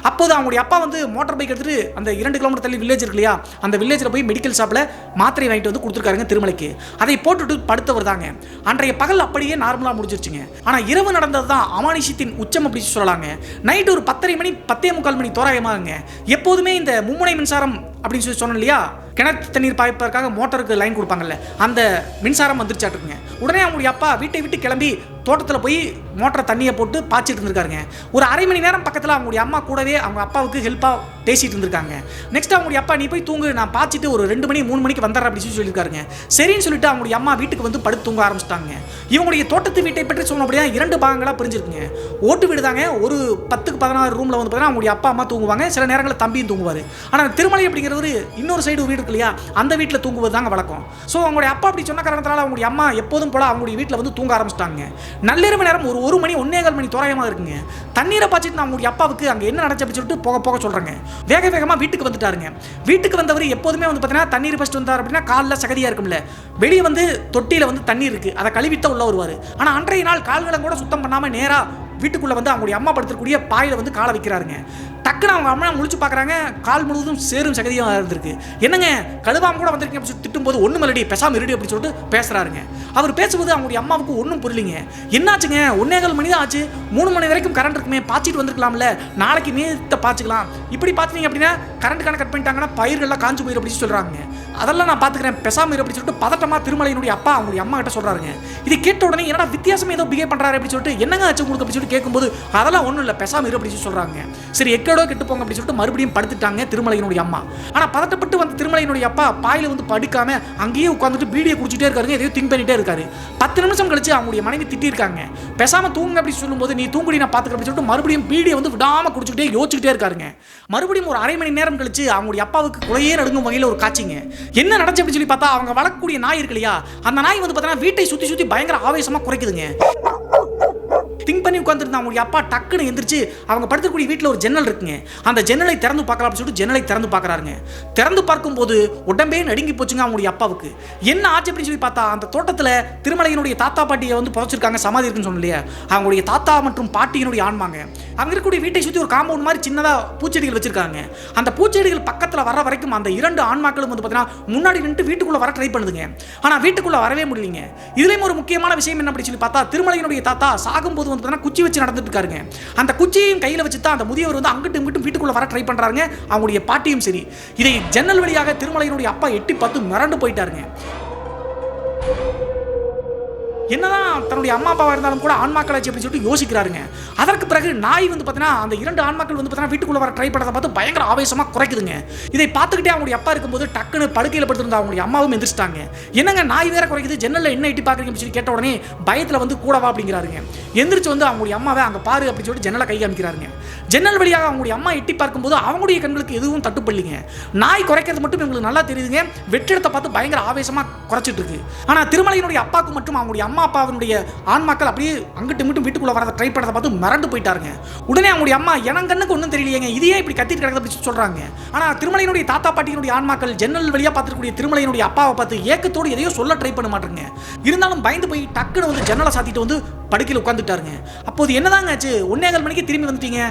அப்போது அவங்களுடைய அப்பா வந்து மோட்டார் பைக் எடுத்துட்டு அந்த 2 கிலோமீட்டர் தள்ளி வில்லேஜ் இருக்கு இல்லையா, அந்த வில்லேஜில் போய் மெடிக்கல் ஷாப்பில் மாத்திரை வாங்கிட்டு வந்து கொடுத்துருக்காருங்க திருமலைக்கு. அதை போட்டுட்டு படுத்தவர் தாங்க. அன்றைய பகல் அப்படியே நார்மலாக முடிஞ்சிருச்சுங்க. ஆனால் இரவு நடந்தது தான் அமானுஷத்தின் உச்சம் அப்படின்னு சொல்லலாங்க. நைட்டு ஒரு 10:30 மணி 10:45 மணி தோராயமாகுங்க. எப்போதுமே இந்த மும்முனை மின்சாரம் அப்படின்னு சொல்லி சொன்னோம் இல்லையா, கிணத்து தண்ணீர் பாய்ப்பதற்காக மோட்டருக்கு லைன் கொடுப்பாங்கல்ல, அந்த மின்சாரம் வந்துருச்சாட்டுருங்க. உடனே அவங்களுடைய அப்பா வீட்டை விட்டு கிளம்பி தோட்டத்தில் போய் மோட்டரை தண்ணியை போட்டு பாய்ச்சிட்டு இருந்திருக்காருங்க. ஒரு அரை மணி நேரம் பக்கத்தில் அவங்களுடைய அம்மா கூடவே அவங்க அப்பாவுக்கு ஹெல்ப்பாக பேசிட்டு இருந்திருக்காங்க. நெக்ஸ்ட் அவங்களுடைய அப்பா நீ போய் தூங்கு, நான் பாய்ச்சிட்டு ஒரு 2 மணி 3 மணிக்கு வந்துடுறேன் அப்படின்னு சொல்லியிருக்காருங்க. சரின்னு சொல்லிட்டு அவங்களுடைய அம்மா வீட்டுக்கு வந்து படுத்து தூங்க ஆரம்பிச்சிட்டாங்க. இவங்களுடைய தோட்டத்து வீட்டை பற்றி சொன்னபடியா 2 பாகங்களாக பிரிஞ்சிருக்குங்க. ஓட்டு வீடு தாங்க. ஒரு 10க்கு 16 ரூமில் வந்து பார்த்தீங்கன்னா அவங்களுடைய அப்பா அம்மா தூங்குவாங்க. சில நேரங்களில் தம்பியும் தூங்குவார். ஆனால் திருமலை அப்படிங்கிறவர் இன்னொரு சைடு வீடு இருக்கு இல்லையா, அந்த வீட்டில் தூங்குவது தாங்க வழக்கம். ஸோ அவங்களுடைய அப்பா அப்படி சொன்ன காரணத்தினால அவங்களுடைய அம்மா எப்போதும் போல அவங்களுடைய வீட்டில் வந்து தூங்க ஆரம்பிச்சிட்டாங்க. நள்ளிரவு நேரம் ஒரு 1 மணி 1:15 மணி தோராயமாக இருக்குங்க. தண்ணீரை பாய்ச்சிட்டு அவங்களுடைய அப்பாவுக்கு அங்கே என்ன நடந்துச்சு அப்படின்னு சொல்லிட்டு போக சொல்கிறாங்க. வேக வேகமாக வீட்டுக்கு வந்துட்டாருங்க. வீட்டுக்கு வந்தவர் எப்போதுமே வந்து பார்த்தீங்கன்னா தண்ணீர் ஃபஸ்ட் வந்தார் அப்படின்னா காலில் சகதியாக இருக்கும்ல, வெளியே வந்து தொட்டியில் வந்து தண்ணீர் இருக்குது, அதை கழுவித்தான் உள்ள வருவார். ஆனால் அன்றைய நாள் கால்களை கூட சுத்தம் பண்ணாமல் நேராக வீட்டுக்குள்ளே வந்து அவங்களுடைய அம்மா படுத்துக்கூடிய பாயில் வந்து காலை வைக்கிறாருங்க. டக்குன்னு அவங்க அம்மா முழிச்சு பார்க்குறாங்க, கால் முழுவதும் சேரும் சகதியாக இருந்திருக்கு. என்னங்க கழுவாம கூட வந்திருக்கீங்க அப்படின்னு சொல்லி திட்டும்போது ஒன்றும் மலடி பெசாமல் இருடி அப்படின்னு சொல்லிட்டு பேசுகிறாருங்க. அவர் பேசும்போது அவங்களுடைய அம்மாவுக்கு ஒன்றும் புரியலிங்க. என்னாச்சுங்க 1:15 மணி தான் ஆச்சு, 3 மணி வரைக்கும் கரண்ட் இருக்குமே, பாய்ச்சிட்டு வந்திருக்கலாம்ல, நாளைக்கு மீத பாய்ச்சிக்கலாம், இப்படி பார்த்துனீங்க அப்படின்னா கரண்ட் கட் பண்ணிட்டாங்கன்னா பயிர்கள்லாம் காஞ்சு போயிடும் அப்படின்னு சொல்கிறாங்க. அதெல்லாம் நான் பார்த்துக்கிறேன் பெசாமல் இரு அப்படின்னு சொல்லிட்டு பதட்டமாக திருமலையினுடைய அப்பா அவங்களுடைய அம்மா கிட்ட சொல்கிறாருங்க. இது கேட்ட உடனே என்னடா வித்தியாசமே ஏதோ பிஹேவ் பண்ணுறாரு அப்படின்னு சொல்லிட்டு என்னங்க ஆச்சு உங்களுக்கு அப்படின்னு சொல்லி கேட்கும்போது அதெல்லாம் ஒன்றும் இல்லை பெசாமல் இரு அப்படின்னு சொல்கிறாங்க. சரி எக்கடோ கெட்டு போங்க அப்படின்னு சொல்லிட்டு மறுபடியும் படுத்துட்டாங்க திருமலையினுடைய அம்மா. ஆனால் பதட்டப்பட்டு வந்து திருமலையினுடைய அப்பா பாயில் வந்து படுக்காம அங்கேயே உட்காந்துட்டு பீடியை குடிச்சிட்டே இருக்காருங்க, எதையோ திங்க் பண்ணிட்டே இருக்காரு. 10 நிமிஷம் கழிச்சு அவங்களுடைய மனைவி திட்டிருக்காங்க. பெசாமல் தூங்க அப்படின்னு சொல்லும்போது நீ தூங்குடி நான் பார்த்துக்கிறேன் அப்படின்னு சொல்லிட்டு மறுபடியும் பீடியை வந்து விடாமல் குடிச்சிக்கிட்டே யோசிச்சுக்கிட்டே இருக்காருங்க. மறுபடியும் ஒரு அரை மணி நேரம் கழிச்சு அவங்களுடைய அப்பாவுக்கு குலையே நடுங்கும் வகையில் ஒரு காட்சிங்க. என்ன நடந்துச்சு அப்படின்னு சொல்லி பார்த்தா அவங்க வளர்க்கக்கூடிய நாய் இருக்கு இல்லையா, அந்த நாய் வந்து பார்த்தீங்கன்னா வீட்டை சுற்றி பயங்கர ஆவேசமாக குறைக்குதுங்க. திங்க் பண்ணி உட்காந்துருந்தா அவங்களுடைய அப்பா டக்குன்னு எந்திரிச்சு அவங்க படுத்துக்கூடிய வீட்டில் ஒரு ஜன்னல் இருக்குங்க, அந்த ஜன்னலை திறந்து பார்க்கலாம் அப்படின்னு சொல்லிட்டு ஜன்னலை திறந்து பார்க்குறாருங்க. திறந்து பார்க்கும்போது உடம்பே நடுங்கி போச்சுங்க அவங்களுடைய அப்பாவுக்கு. என்ன ஆச்சு அப்படின்னு சொல்லி பார்த்தா அந்த தோட்டத்தில் திருமலையினுடைய தாத்தா பாட்டியை வந்து புதைச்சிருக்காங்க, சமாதி இருக்குன்னு சொன்னலையே, அவங்களுடைய தாத்தா மற்றும் பாட்டியினுடைய ஆன்மாங்க. அங்கே இருக்கக்கூடிய வீட்டை சுற்றி ஒரு காம்பவுண்ட் மாதிரி சின்னதாக பூச்செடிகள் வச்சிருக்காங்க. அந்த பூச்செடிகள் பக்கத்தில் வர வரைக்கும் அந்த 2 ஆன்மாக்களும் வந்து பார்த்தீங்கன்னா முன்னாடி நின்று வீட்டுக்குள்ளே வர ட்ரை பண்ணுதுங்க. ஆனால் வீட்டுக்குள்ளே வரவே முடியலைங்க. இதுலேயும் ஒரு முக்கியமான விஷயம் என்ன அப்படின்னு சொல்லி பார்த்தா திருமலையினுடைய தாத்தா சாகும்போது வந்து குச்சி வச்சு நடந்துட்டு இருக்காருங்க. அந்த குச்சியையும் கையில் வச்சு தான் அந்த முதியவர் வந்து அங்கிட்டும் இங்கிட்டும் வீட்டுக்குள்ள வர ட்ரை பண்றாங்க. அவங்களுடைய பாட்டியும் சரி. இதை ஜன்னல் வழியாக திருமலையினுடைய அப்பா எட்டி பார்த்து மிரண்டு போயிட்டாருங்க. என்னதான் தன்னுடைய அம்மா அப்பாவாக இருந்தாலும் கூட ஆன்மாக்களாச்சு அப்படின்னு சொல்லிட்டு யோசிக்கிறாருங்க. அதற்கு பிறகு நாய் வந்து பார்த்தீங்கன்னா அந்த 2 ஆன்மாக்கள் வந்து பார்த்தீங்கன்னா வீட்டுக்குள்ள வர ட்ரை பண்ணுறதை பார்த்து பயங்கர ஆவேசமாக குறைக்குதுங்க. இதை பார்த்துக்கிட்டே அவங்களுடைய அப்பா இருக்கும்போது டக்குன்னு படுக்கையில் படுத்திருந்த அவங்களுடைய அம்மாவும் எந்திரிச்சிட்டாங்க. என்னங்க நாய் வேற குறைக்குது, ஜன்னலில் என்ன எட்டி பார்க்குறீங்க அப்படின்னு சொல்லி கேட்ட உடனே பயத்தில் வந்து கூடவா அப்படிங்கிறாருங்க. எந்திரிச்சு வந்து அவங்களுடைய அம்மாவை அங்கே பாரு அப்படின்னு சொல்லிட்டு ஜன்னலை கை காமிக்கிறாருங்க. ஜன்னல் வழியாக அவங்களுடைய அம்மா எட்டி பார்க்கும்போது அவங்களுடைய கண்களுக்கு எதுவும் தட்டுப்படலிங்க. நாய் குறைக்கிறது மட்டும் இவங்களுக்கு நல்லா தெரியுதுங்க. வெற்றிடத்தை பார்த்து பயங்கர ஆவேசமாக குறைச்சிட்டு இருக்கு. ஆனால் திருமலையினுடைய அப்பாவுக்கு மட்டும் அவங்களுடைய அம்மா அப்பாவுடைய ஆன்மாக்கள் அப்படியே அங்கிட்டு இங்கிட்டும் வீட்டுக்குள்ள வரத ட்ரை பண்ணதை பார்த்து மிரண்டு போயிட்டாருங்க. உடனே அவங்களுடைய அம்மா எனங்கண்ணுக்கு ஒன்றும் தெரியலையேங்க, இதையே இப்படி கத்திட்டு கிடக்குது சொல்றாங்க. ஆனால் திருமலையினுடைய தாத்தா பாட்டியினுடைய ஆன்மாக்கள் ஜன்னல் வழியாக பார்த்துக்கூடிய திருமலையினுடைய அப்பாவை பார்த்து ஏக்கத்தோடு எதையோ சொல்ல ட்ரை பண்ண மாட்டேங்க. இருந்தாலும் பயந்து போய் டக்குன்னு வந்து ஜன்னலை சாத்திட்டு வந்து படுக்கையில் உட்காந்துட்டாருங்க. அப்போது என்னதாங்க ஆச்சு, 1:15 மணிக்கு திரும்பி வந்துட்டீங்க,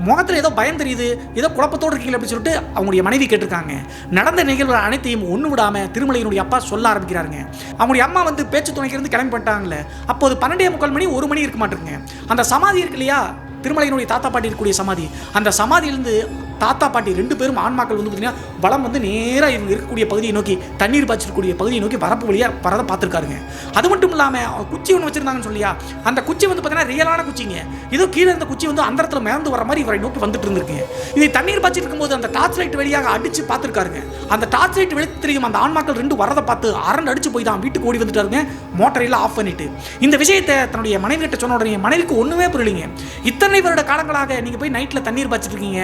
முகத்தில் ஏதோ பயம் தெரியுது, ஏதோ குழப்பத்தோடு இருக்கீங்க அப்படின்னு சொல்லிட்டு அவங்களுடைய மனைவி கேட்டிருக்காங்க. நடந்த நிகழ்வுகள் அனைத்தையும் ஒன்று விடாமல் திருமலையினுடைய அப்பா சொல்ல ஆரம்பிக்கிறாருங்க. அவங்களுடைய அம்மா வந்து பேச்சு துணைக்கிறது கிளம்பி பண்ணிட்டாங்களே. அப்போது 12:45 மணி 1 மணி இருக்க மாட்டேங்க. அந்த சமாதி இருக்கு இல்லையா, திருமலையினுடைய தாத்தா பாட்டி இருக்கக்கூடிய சமாதி, அந்த சமாதியிலிருந்து தாத்தா பாட்டி 2 பேரும் ஆன்மாக்கள் வந்து பார்த்தீங்கன்னா பலம் வந்து நேராக இவங்க இருக்கக்கூடிய பகுதியை நோக்கி தண்ணீர் பாய்ச்சிருக்கக்கூடிய பகுதியை நோக்கி வரப்பு வழியாக வரதை பார்த்துருக்காருங்க. அது மட்டும் இல்லாமல் குச்சி ஒன்று வச்சிருந்தாங்கன்னு சொல்லியா, அந்த குச்சி வந்து பார்த்தீங்கன்னா ரியலான குச்சிங்க. ஏதோ கீழே இருந்த குச்சி வந்து அந்த இடத்துல மிதந்து வர மாதிரி இவரை நோக்கி வந்துட்டு இருந்திருக்குங்க. இதை தண்ணீர் பாய்ச்சி இருக்கும்போது அந்த டார்ச் லைட் வழியாக அடிச்சு பார்த்துருக்காருங்க. அந்த டார்ச் லைட் வெளிச்சத்தையும் அந்த ஆன்மாக்கள் 2 வரதை பார்த்து அரண்டு அடிச்சு போய் தான் வீட்டுக்கு ஓடி வந்துட்டாருங்க, மோட்டரையெல்லாம் ஆஃப் பண்ணிட்டு. இந்த விஷயத்தை தன்னுடைய மனைவி கிட்ட சொன்ன உடனே மனைவிக்கு ஒன்றுமே புரியலைங்க. இத்தனை வருட காலங்களாக நீங்கள் போய் நைட்டில் தண்ணீர் பாய்ச்சிட்டு இருக்கீங்க,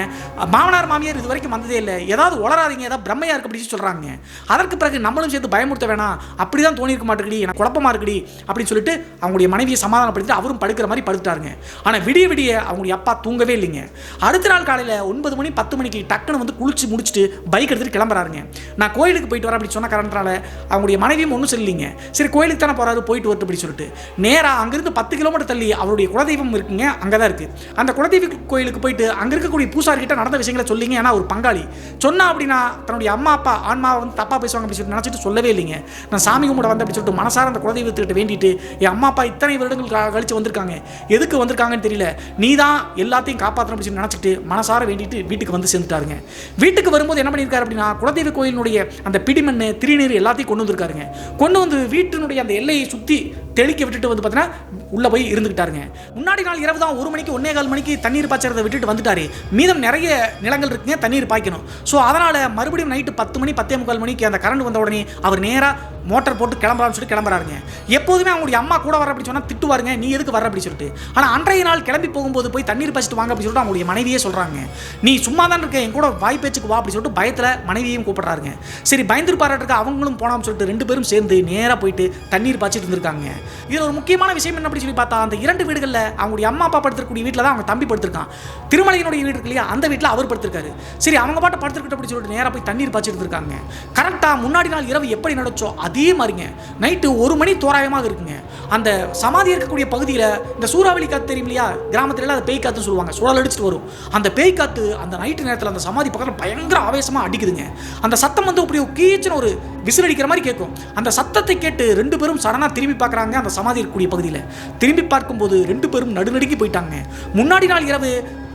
மாமனார் மாமியார் இது வரைக்கும் வந்ததே இல்லை, ஏதாவது உளராதீங்க, ஏதாவது பிரம்மையா இருக்கு அப்படின்னு சொல்கிறாங்க. அதற்கு பிறகு நம்மளும் சேர்த்து பயமுறுத்த வேணாம், அப்படி தான் தோணியிருக்க மாட்டேங்குது, எனக்கு குழப்பமா இருக்குடி அப்படின்னு சொல்லிட்டு அவங்களுடைய மனைவியை சமாதானப்படுத்திட்டு அவரும் படுக்கிற மாதிரி படுத்துட்டாருங்க. ஆனால் விடிய விடிய அவங்களுடைய அப்பா தூங்கவே இல்லைங்க. அடுத்த நாள் காலையில் 9 மணி 10 மணிக்கு டக்குன்னு வந்து குளிச்சு முடிச்சுட்டு பைக் எடுத்துட்டு கிளம்புறாருங்க. நான் கோயிலுக்கு போயிட்டு வரேன் அப்படி சொன்ன காரணத்தால அவங்களுடைய மனைவியும் ஒன்றும் சொல்லலைங்க. சரி கோயிலுக்கு தானே போறாரு, போயிட்டு வரட்டு அப்படி சொல்லிட்டு நேராக அங்கிருந்து 10 கிலோமீட்டர் தள்ளி அவருடைய குலதெய்வம் இருக்குங்க, அங்கே தான் இருக்கு. அந்த குலதெய்வ கோயிலுக்கு போயிட்டு அங்கே இருக்கக்கூடிய பூசாரி கிட்ட நடந்த விஷயங்களை சொல்லிங்க. ஏன்னா ஒரு பங்காளி சொன்னா அப்படின்னா தன்னுடைய அம்மா அப்பா ஆன்மா வந்து தப்பா பேசுவாங்க அப்படின்னு சொல்லிட்டு நினச்சிட்டு சொல்லவே இல்லைங்க. நான் சாமி கும்பிட வந்து அப்படி சொல்லிட்டு மனசார அந்த குலதெய்வத்துக்கிட்ட வேண்டிட்டு என் அம்மா அப்பா இத்தனை வருடங்கள் கழிச்சு வந்திருக்காங்க, எதுக்கு வந்திருக்காங்கன்னு தெரியல, நீ தான் எல்லாத்தையும் காப்பாற்றணும் அப்படின்னு சொல்லி நினச்சிட்டு மனசார வேண்டிட்டு வீட்டுக்கு வந்து சேர்ந்துட்டாருங்க. வீட்டுக்கு வரும்போது என்ன பண்ணியிருக்காரு அப்படின்னா குலதெய்வ கோயிலினுடைய அந்த பிடிமண் திருநீர் எல்லாத்தையும் கொண்டு வந்திருக்காருங்க. கொண்டு வந்து வீட்டினுடைய அந்த எல்லையை சுற்றி தெளிக்க விட்டுட்டு வந்து பார்த்தீங்கன்னா உள்ள போய் இருந்துக்கிட்டாருங்க. முன்னாடி நாள் இரவு தான் 1 மணிக்கு 1:15 மணிக்கு தண்ணீர் பாய்ச்சறதை விட்டுட்டு வந்துட்டாரு. மீதம் நிறைய நிலங்கள் இருக்குங்க, தண்ணீர் பாய்க்கணும். ஸோ அதனால் மறுபடியும் நைட்டு 10 மணி 10:45 மணிக்கு அந்த கரண்ட் வந்த உடனே அவர் நேராக மோட்டர் போட்டு கிளம்பலாம்னு சொல்லி கிளம்புறாருங்க. எப்போதுமே அவங்களுடைய அம்மா கூட வர அப்படி சொன்னால் திட்டுவாருங்க, நீ எதுக்கு வர அப்படி சொல்லிட்டு. ஆனால் அன்றைய நாள் கிளம்பி போகும்போது போய் தண்ணீர் பாய்ச்சிட்டு வாங்க அப்படி சொல்லிட்டு அவங்களுடைய மனைவியே சொல்கிறாங்க, நீ சும்மா தான் இருக்க, என் கூட வாய் பேச்சுக்கு வா அப்படி சொல்லிட்டு பயத்தில் மனைவியையும் கூப்பிடுறாருங்க. சரி பயந்துருப்பாராட்டுக்கு அவங்களும் போனான்னு சொல்லிட்டு 2 பேரும் சேர்ந்து நேராக போயிட்டு தண்ணீர் பாய்ச்சிட்டு இருந்திருக்காங்க. இதில் ஒரு முக்கியமான விஷயம் என்ன அப்படி சொல்லி பார்த்தா, அந்த 2 வீடுகளில் அவங்களுடைய அம்மா அப்பா படுத்திருக்கக்கூடிய வீட்டில் தான் அவங்க தம்பி படுத்திருக்கான். திருமலையினுடைய வீடு இருக்கு இல்லையா, அந்த வீட்டில் அவர் படுத்திருக்காரு. சரி அவங்க பாட்டு படுத்துக்கிட்டு அப்படி சொல்லிட்டு நேராக போய் தண்ணீர் பாய்ச்சிட்டு இருக்காங்க. கரெக்டாக முன்னாடி நாள் இரவு எப்படி நடச்சோ அதே மாதிரிங்க நைட்டு 1 மணி தோராயமாக இருக்குங்க. அந்த சமாதி இருக்கக்கூடிய பகுதியில் இந்த சூறாவளி காத்து தெரியும் இல்லையா, கிராமத்துல அது பேய் காத்துன்னு சொல்லுவாங்க, சுழல் அடிச்சுட்டு வரும். அந்த பேய் காத்து அந்த நைட்டு நேரத்தில் அந்த சமாதி பக்கத்தில் பயங்கர ஆவேசமாக அடிக்குதுங்க. அந்த சத்தம் வந்து அப்படி கீச்சுன்னு ஒரு விசில் அடிக்கிற மாதிரி கேட்கும். அந்த சத்தத்தை கேட்டு 2 பேரும் சடனாக திரும்பி பார்க்குறாங்க. அந்த சமாதி இருக்கக்கூடிய பகுதியில் திரும்பி பார்க்கும்போது 2 பேரும் நடுநடுங்கி போயிட்டாங்க. முன்னாடி நாள் இரவு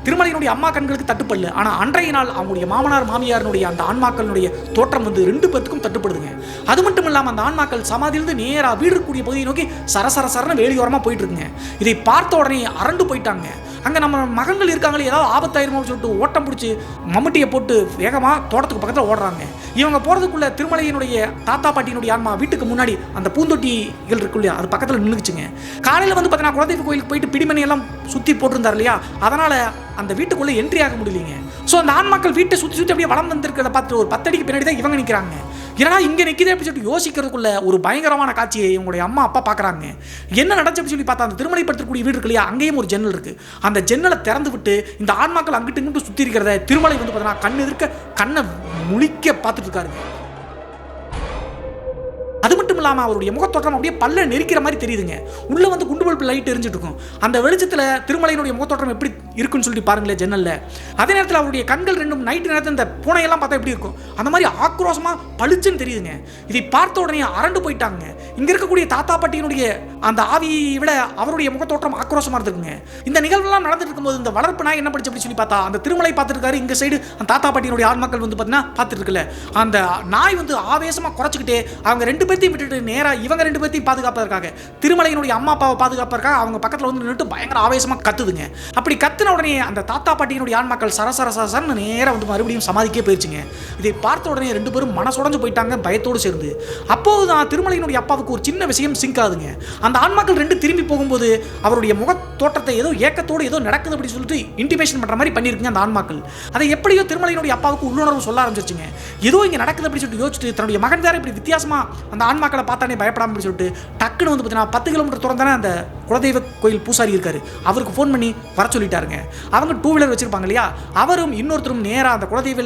திருமலையினுடைய அம்மா கண்களுக்கு தட்டுப்படல, ஆனால் அன்றைய நாள் அவங்களுடைய மாமனார் மாமியாருடைய அந்த ஆன்மாக்களுடைய தோற்றம் வந்து 2 பேருக்கும் தட்டுப்படுதுங்க. அது மட்டும் இல்லாமல் அந்த ஆன்மாக்கள் சமாதியிலிருந்து நேராக வீடு இருக்கக்கூடிய பகுதியை நோக்கி சரசரன்னு வேலியோரமாக போயிட்டு இருக்குங்க. இதை பார்த்த உடனே அரண்டு போயிட்டாங்க. அங்கே நம்ம மகன்கள் இருக்காங்களே, ஏதாவது ஆபத்தாயிருமோ சொல்லிட்டு ஓட்டம் பிடிச்சி மம்முட்டியை போட்டு வேகமாக தோட்டத்துக்கு பக்கத்தில் ஓடுறாங்க. இவங்க போகிறதுக்குள்ள திருமலையினுடைய தாத்தா பாட்டியினுடைய ஆன்மா வீட்டுக்கு முன்னாடி அந்த பூந்தொட்டிகள் இருக்கு இல்லையா, அது பக்கத்தில் நின்றுச்சுங்க. காலையில் வந்து பார்த்தீங்கன்னா குலதெய்வ கோயிலுக்கு போயிட்டு பிடிமணி எல்லாம் சுற்றி போட்டிருந்தார் இல்லையா, அதனால் அந்த வீட்டுக்குள்ளே என்ட்ரி ஆக முடியலைங்க. ஸோ அந்த ஆன்மாக்கள் வீட்டை சுற்றி அப்படியே வளம் வந்திருக்கிறத பார்த்து ஒரு 10 அடிக்கு பின்னாடி தான் இவங்க நிற்கிறாங்க. ஏன்னா இங்கே நிற்கிதே அப்படி சொல்லிட்டு யோசிக்கிறதுக்குள்ள ஒரு பயங்கரமான காட்சியை இவங்களுடைய அம்மா அப்பா பார்க்குறாங்க. என்ன நடந்துச்சு அப்படி சொல்லி பார்த்தா, அந்த திருமலைப்படுத்தக்கூடிய வீடு இருக்கு இல்லையா, அங்கேயும் ஒரு ஜன்னல் இருக்குது. அந்த ஜன்னலை திறந்து விட்டு இந்த ஆன்மாக்கள் அங்கிட்டு இங்கிட்டு சுற்றி இருக்கிறத திருமலை வந்து பார்த்தீங்கன்னா கண் எதிர்க்க கண்ணை முழிக்க பார்த்துட்டு இருக்காருங்க. அது மட்டும் இல்லாமல் அவருடைய முகத்தோற்றம் அப்படியே பல்ல நெரிக்கிற மாதிரி தெரியுதுங்க. உள்ளே வந்து குண்டு பல்பு லைட் எரிஞ்சிட்டு இருக்கும். அந்த வெளிச்சத்தில் திருமலையினுடைய முகத்தோற்றம் எப்படி இருக்குன்னு சொல்லிட்டு பாருங்களேன் ஜன்னலில். அதே நேரத்தில் அவருடைய கண்கள் 2 நைட்டு நேரத்தில் இந்த பூனையெல்லாம் பார்த்தா எப்படி இருக்கும் அந்த மாதிரி ஆக்ரோஷமாக பளிச்சுன்னு தெரியுதுங்க. இதை பார்த்த உடனே அரண்டு போயிட்டாங்க. இங்கே இருக்கக்கூடிய தாத்தா பாட்டியினுடைய அந்த ஆவியை விட அவருடைய முகத்தோற்றம் ஆக்ரோஷமாக இருந்துருக்குங்க. இந்த நிகழ்வுலாம் நடந்துட்டு இருக்கும்போது இந்த வளர்ப்பு நாய் என்ன படிச்சு அப்படி சொல்லி பார்த்தா, அந்த திருமலை பார்த்துருக்காரு, இந்த சைடு அந்த தாத்தா பாட்டியினுடைய ஆன்மாக்கள் வந்து பார்த்தீங்கன்னா பார்த்துட்டு இருக்குல்ல, அந்த நாய் வந்து ஆவேசமாக குறைச்சிக்கிட்டே அவங்க 2 பேர்த்தையும் விட்டுட்டு நேராக இவங்க 2 பேர்த்தையும் பாதுகாப்பதற்காக திருமலையினுடைய அம்மா அப்பாவை பாதுகாப்பதற்காக அவங்க பக்கத்தில் வந்து நின்றுட்டு பயங்கர ஆவேசமாக கத்துதுங்க. அப்படி கத்துன உடனே அந்த தாத்தா பாட்டியினுடைய ஆன்மாக்கள் சரசரசன்னு நேராக வந்து மறுபடியும் சமாதிக்கே போயிடுச்சுங்க. இதை பார்த்த உடனே 2 பேரும் மனசுடைஞ்சு போயிட்டாங்க பயத்தோடு சேர்ந்து. அப்போது தான் திருமலையினுடைய அப்பாவுக்கு ஒரு சின்ன விஷயம் சிங்க் ஆகுதுங்க. அந்த ஆன்மாக்கள் 2 திரும்பி போகும்போது அவருடைய முக தோற்றத்தை ஏதோ ஏக்கத்தோடு ஏதோ நடக்குது அப்படின்னு சொல்லிட்டு இன்டிமேஷன் பண்ணுற மாதிரி பண்ணியிருக்குங்க அந்த ஆன்மாக்கள். அதை எப்படியோ திருமலையினுடைய அப்பாவுக்கு உள்ளுணர்வு சொல்ல ஆரம்பிச்சிருச்சுங்க. ஏதோ இங்கே நடக்குது அப்படின்னு சொல்லிட்டு யோசிச்சுட்டு தன்னுடைய மகன் வேற இப்படி வித்தியாசமாக அந்த ஆன்மாக்களை பார்த்தானே பயப்படாமல் சொல்லிட்டு டக்குன்னு வந்து பார்த்தீங்கன்னா 10 கிலோமீட்டர் தூரம் தானே அந்த குலதெய்வ கோயில் பூசாரி இருக்காரு, அவருக்கு ஃபோன் பண்ணி வர சொல்லிட்டாருங்க. அவங்க 2 வீலர் வச்சிருப்பாங்க இல்லையா, அவரும் இன்னொருத்தரும் நேராக அந்த குலதெய்வ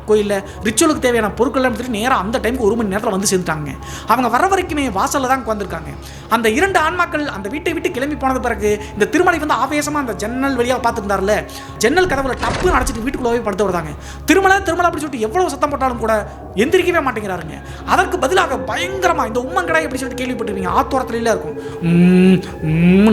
கோயிலில் ரிச்சுவலுக்கு தேவையான பொருட்கள் எடுத்துட்டு நேராக அந்த டைமுக்கு 1 மணி நேரத்தில் வந்து சேர்ந்துட்டாங்க. அவங்க வர வரைக்குமே வாசலில் தான் உட்காந்துருக்காங்க. அந்த 2 ஆன்மாக்கள் அந்த வீட்டை விட்டு கிளம்பி போனது பிறகு இந்த திருமலை வந்து ஆவேசமாக அந்த ஜன்னல் வழியாக பார்த்துருந்தாருல, ஜன்னல் கதவுல டப்பு அடைச்சிட்டு வீட்டுக்குள்ளே படுத்து வருதாங்க. திருமலை அப்படி சொல்லிட்டு எவ்வளவு சத்தம் போட்டாலும் கூட எந்திரிக்கவே மாட்டேங்கிறாருங்க. அதற்கு பதிலாக பயங்கரமாக இந்த உம்மங்கடாய் அப்படி சொல்லிட்டு கேள்விப்பட்டிருக்கீங்க, ஆத்தோரத்துல இருக்கும்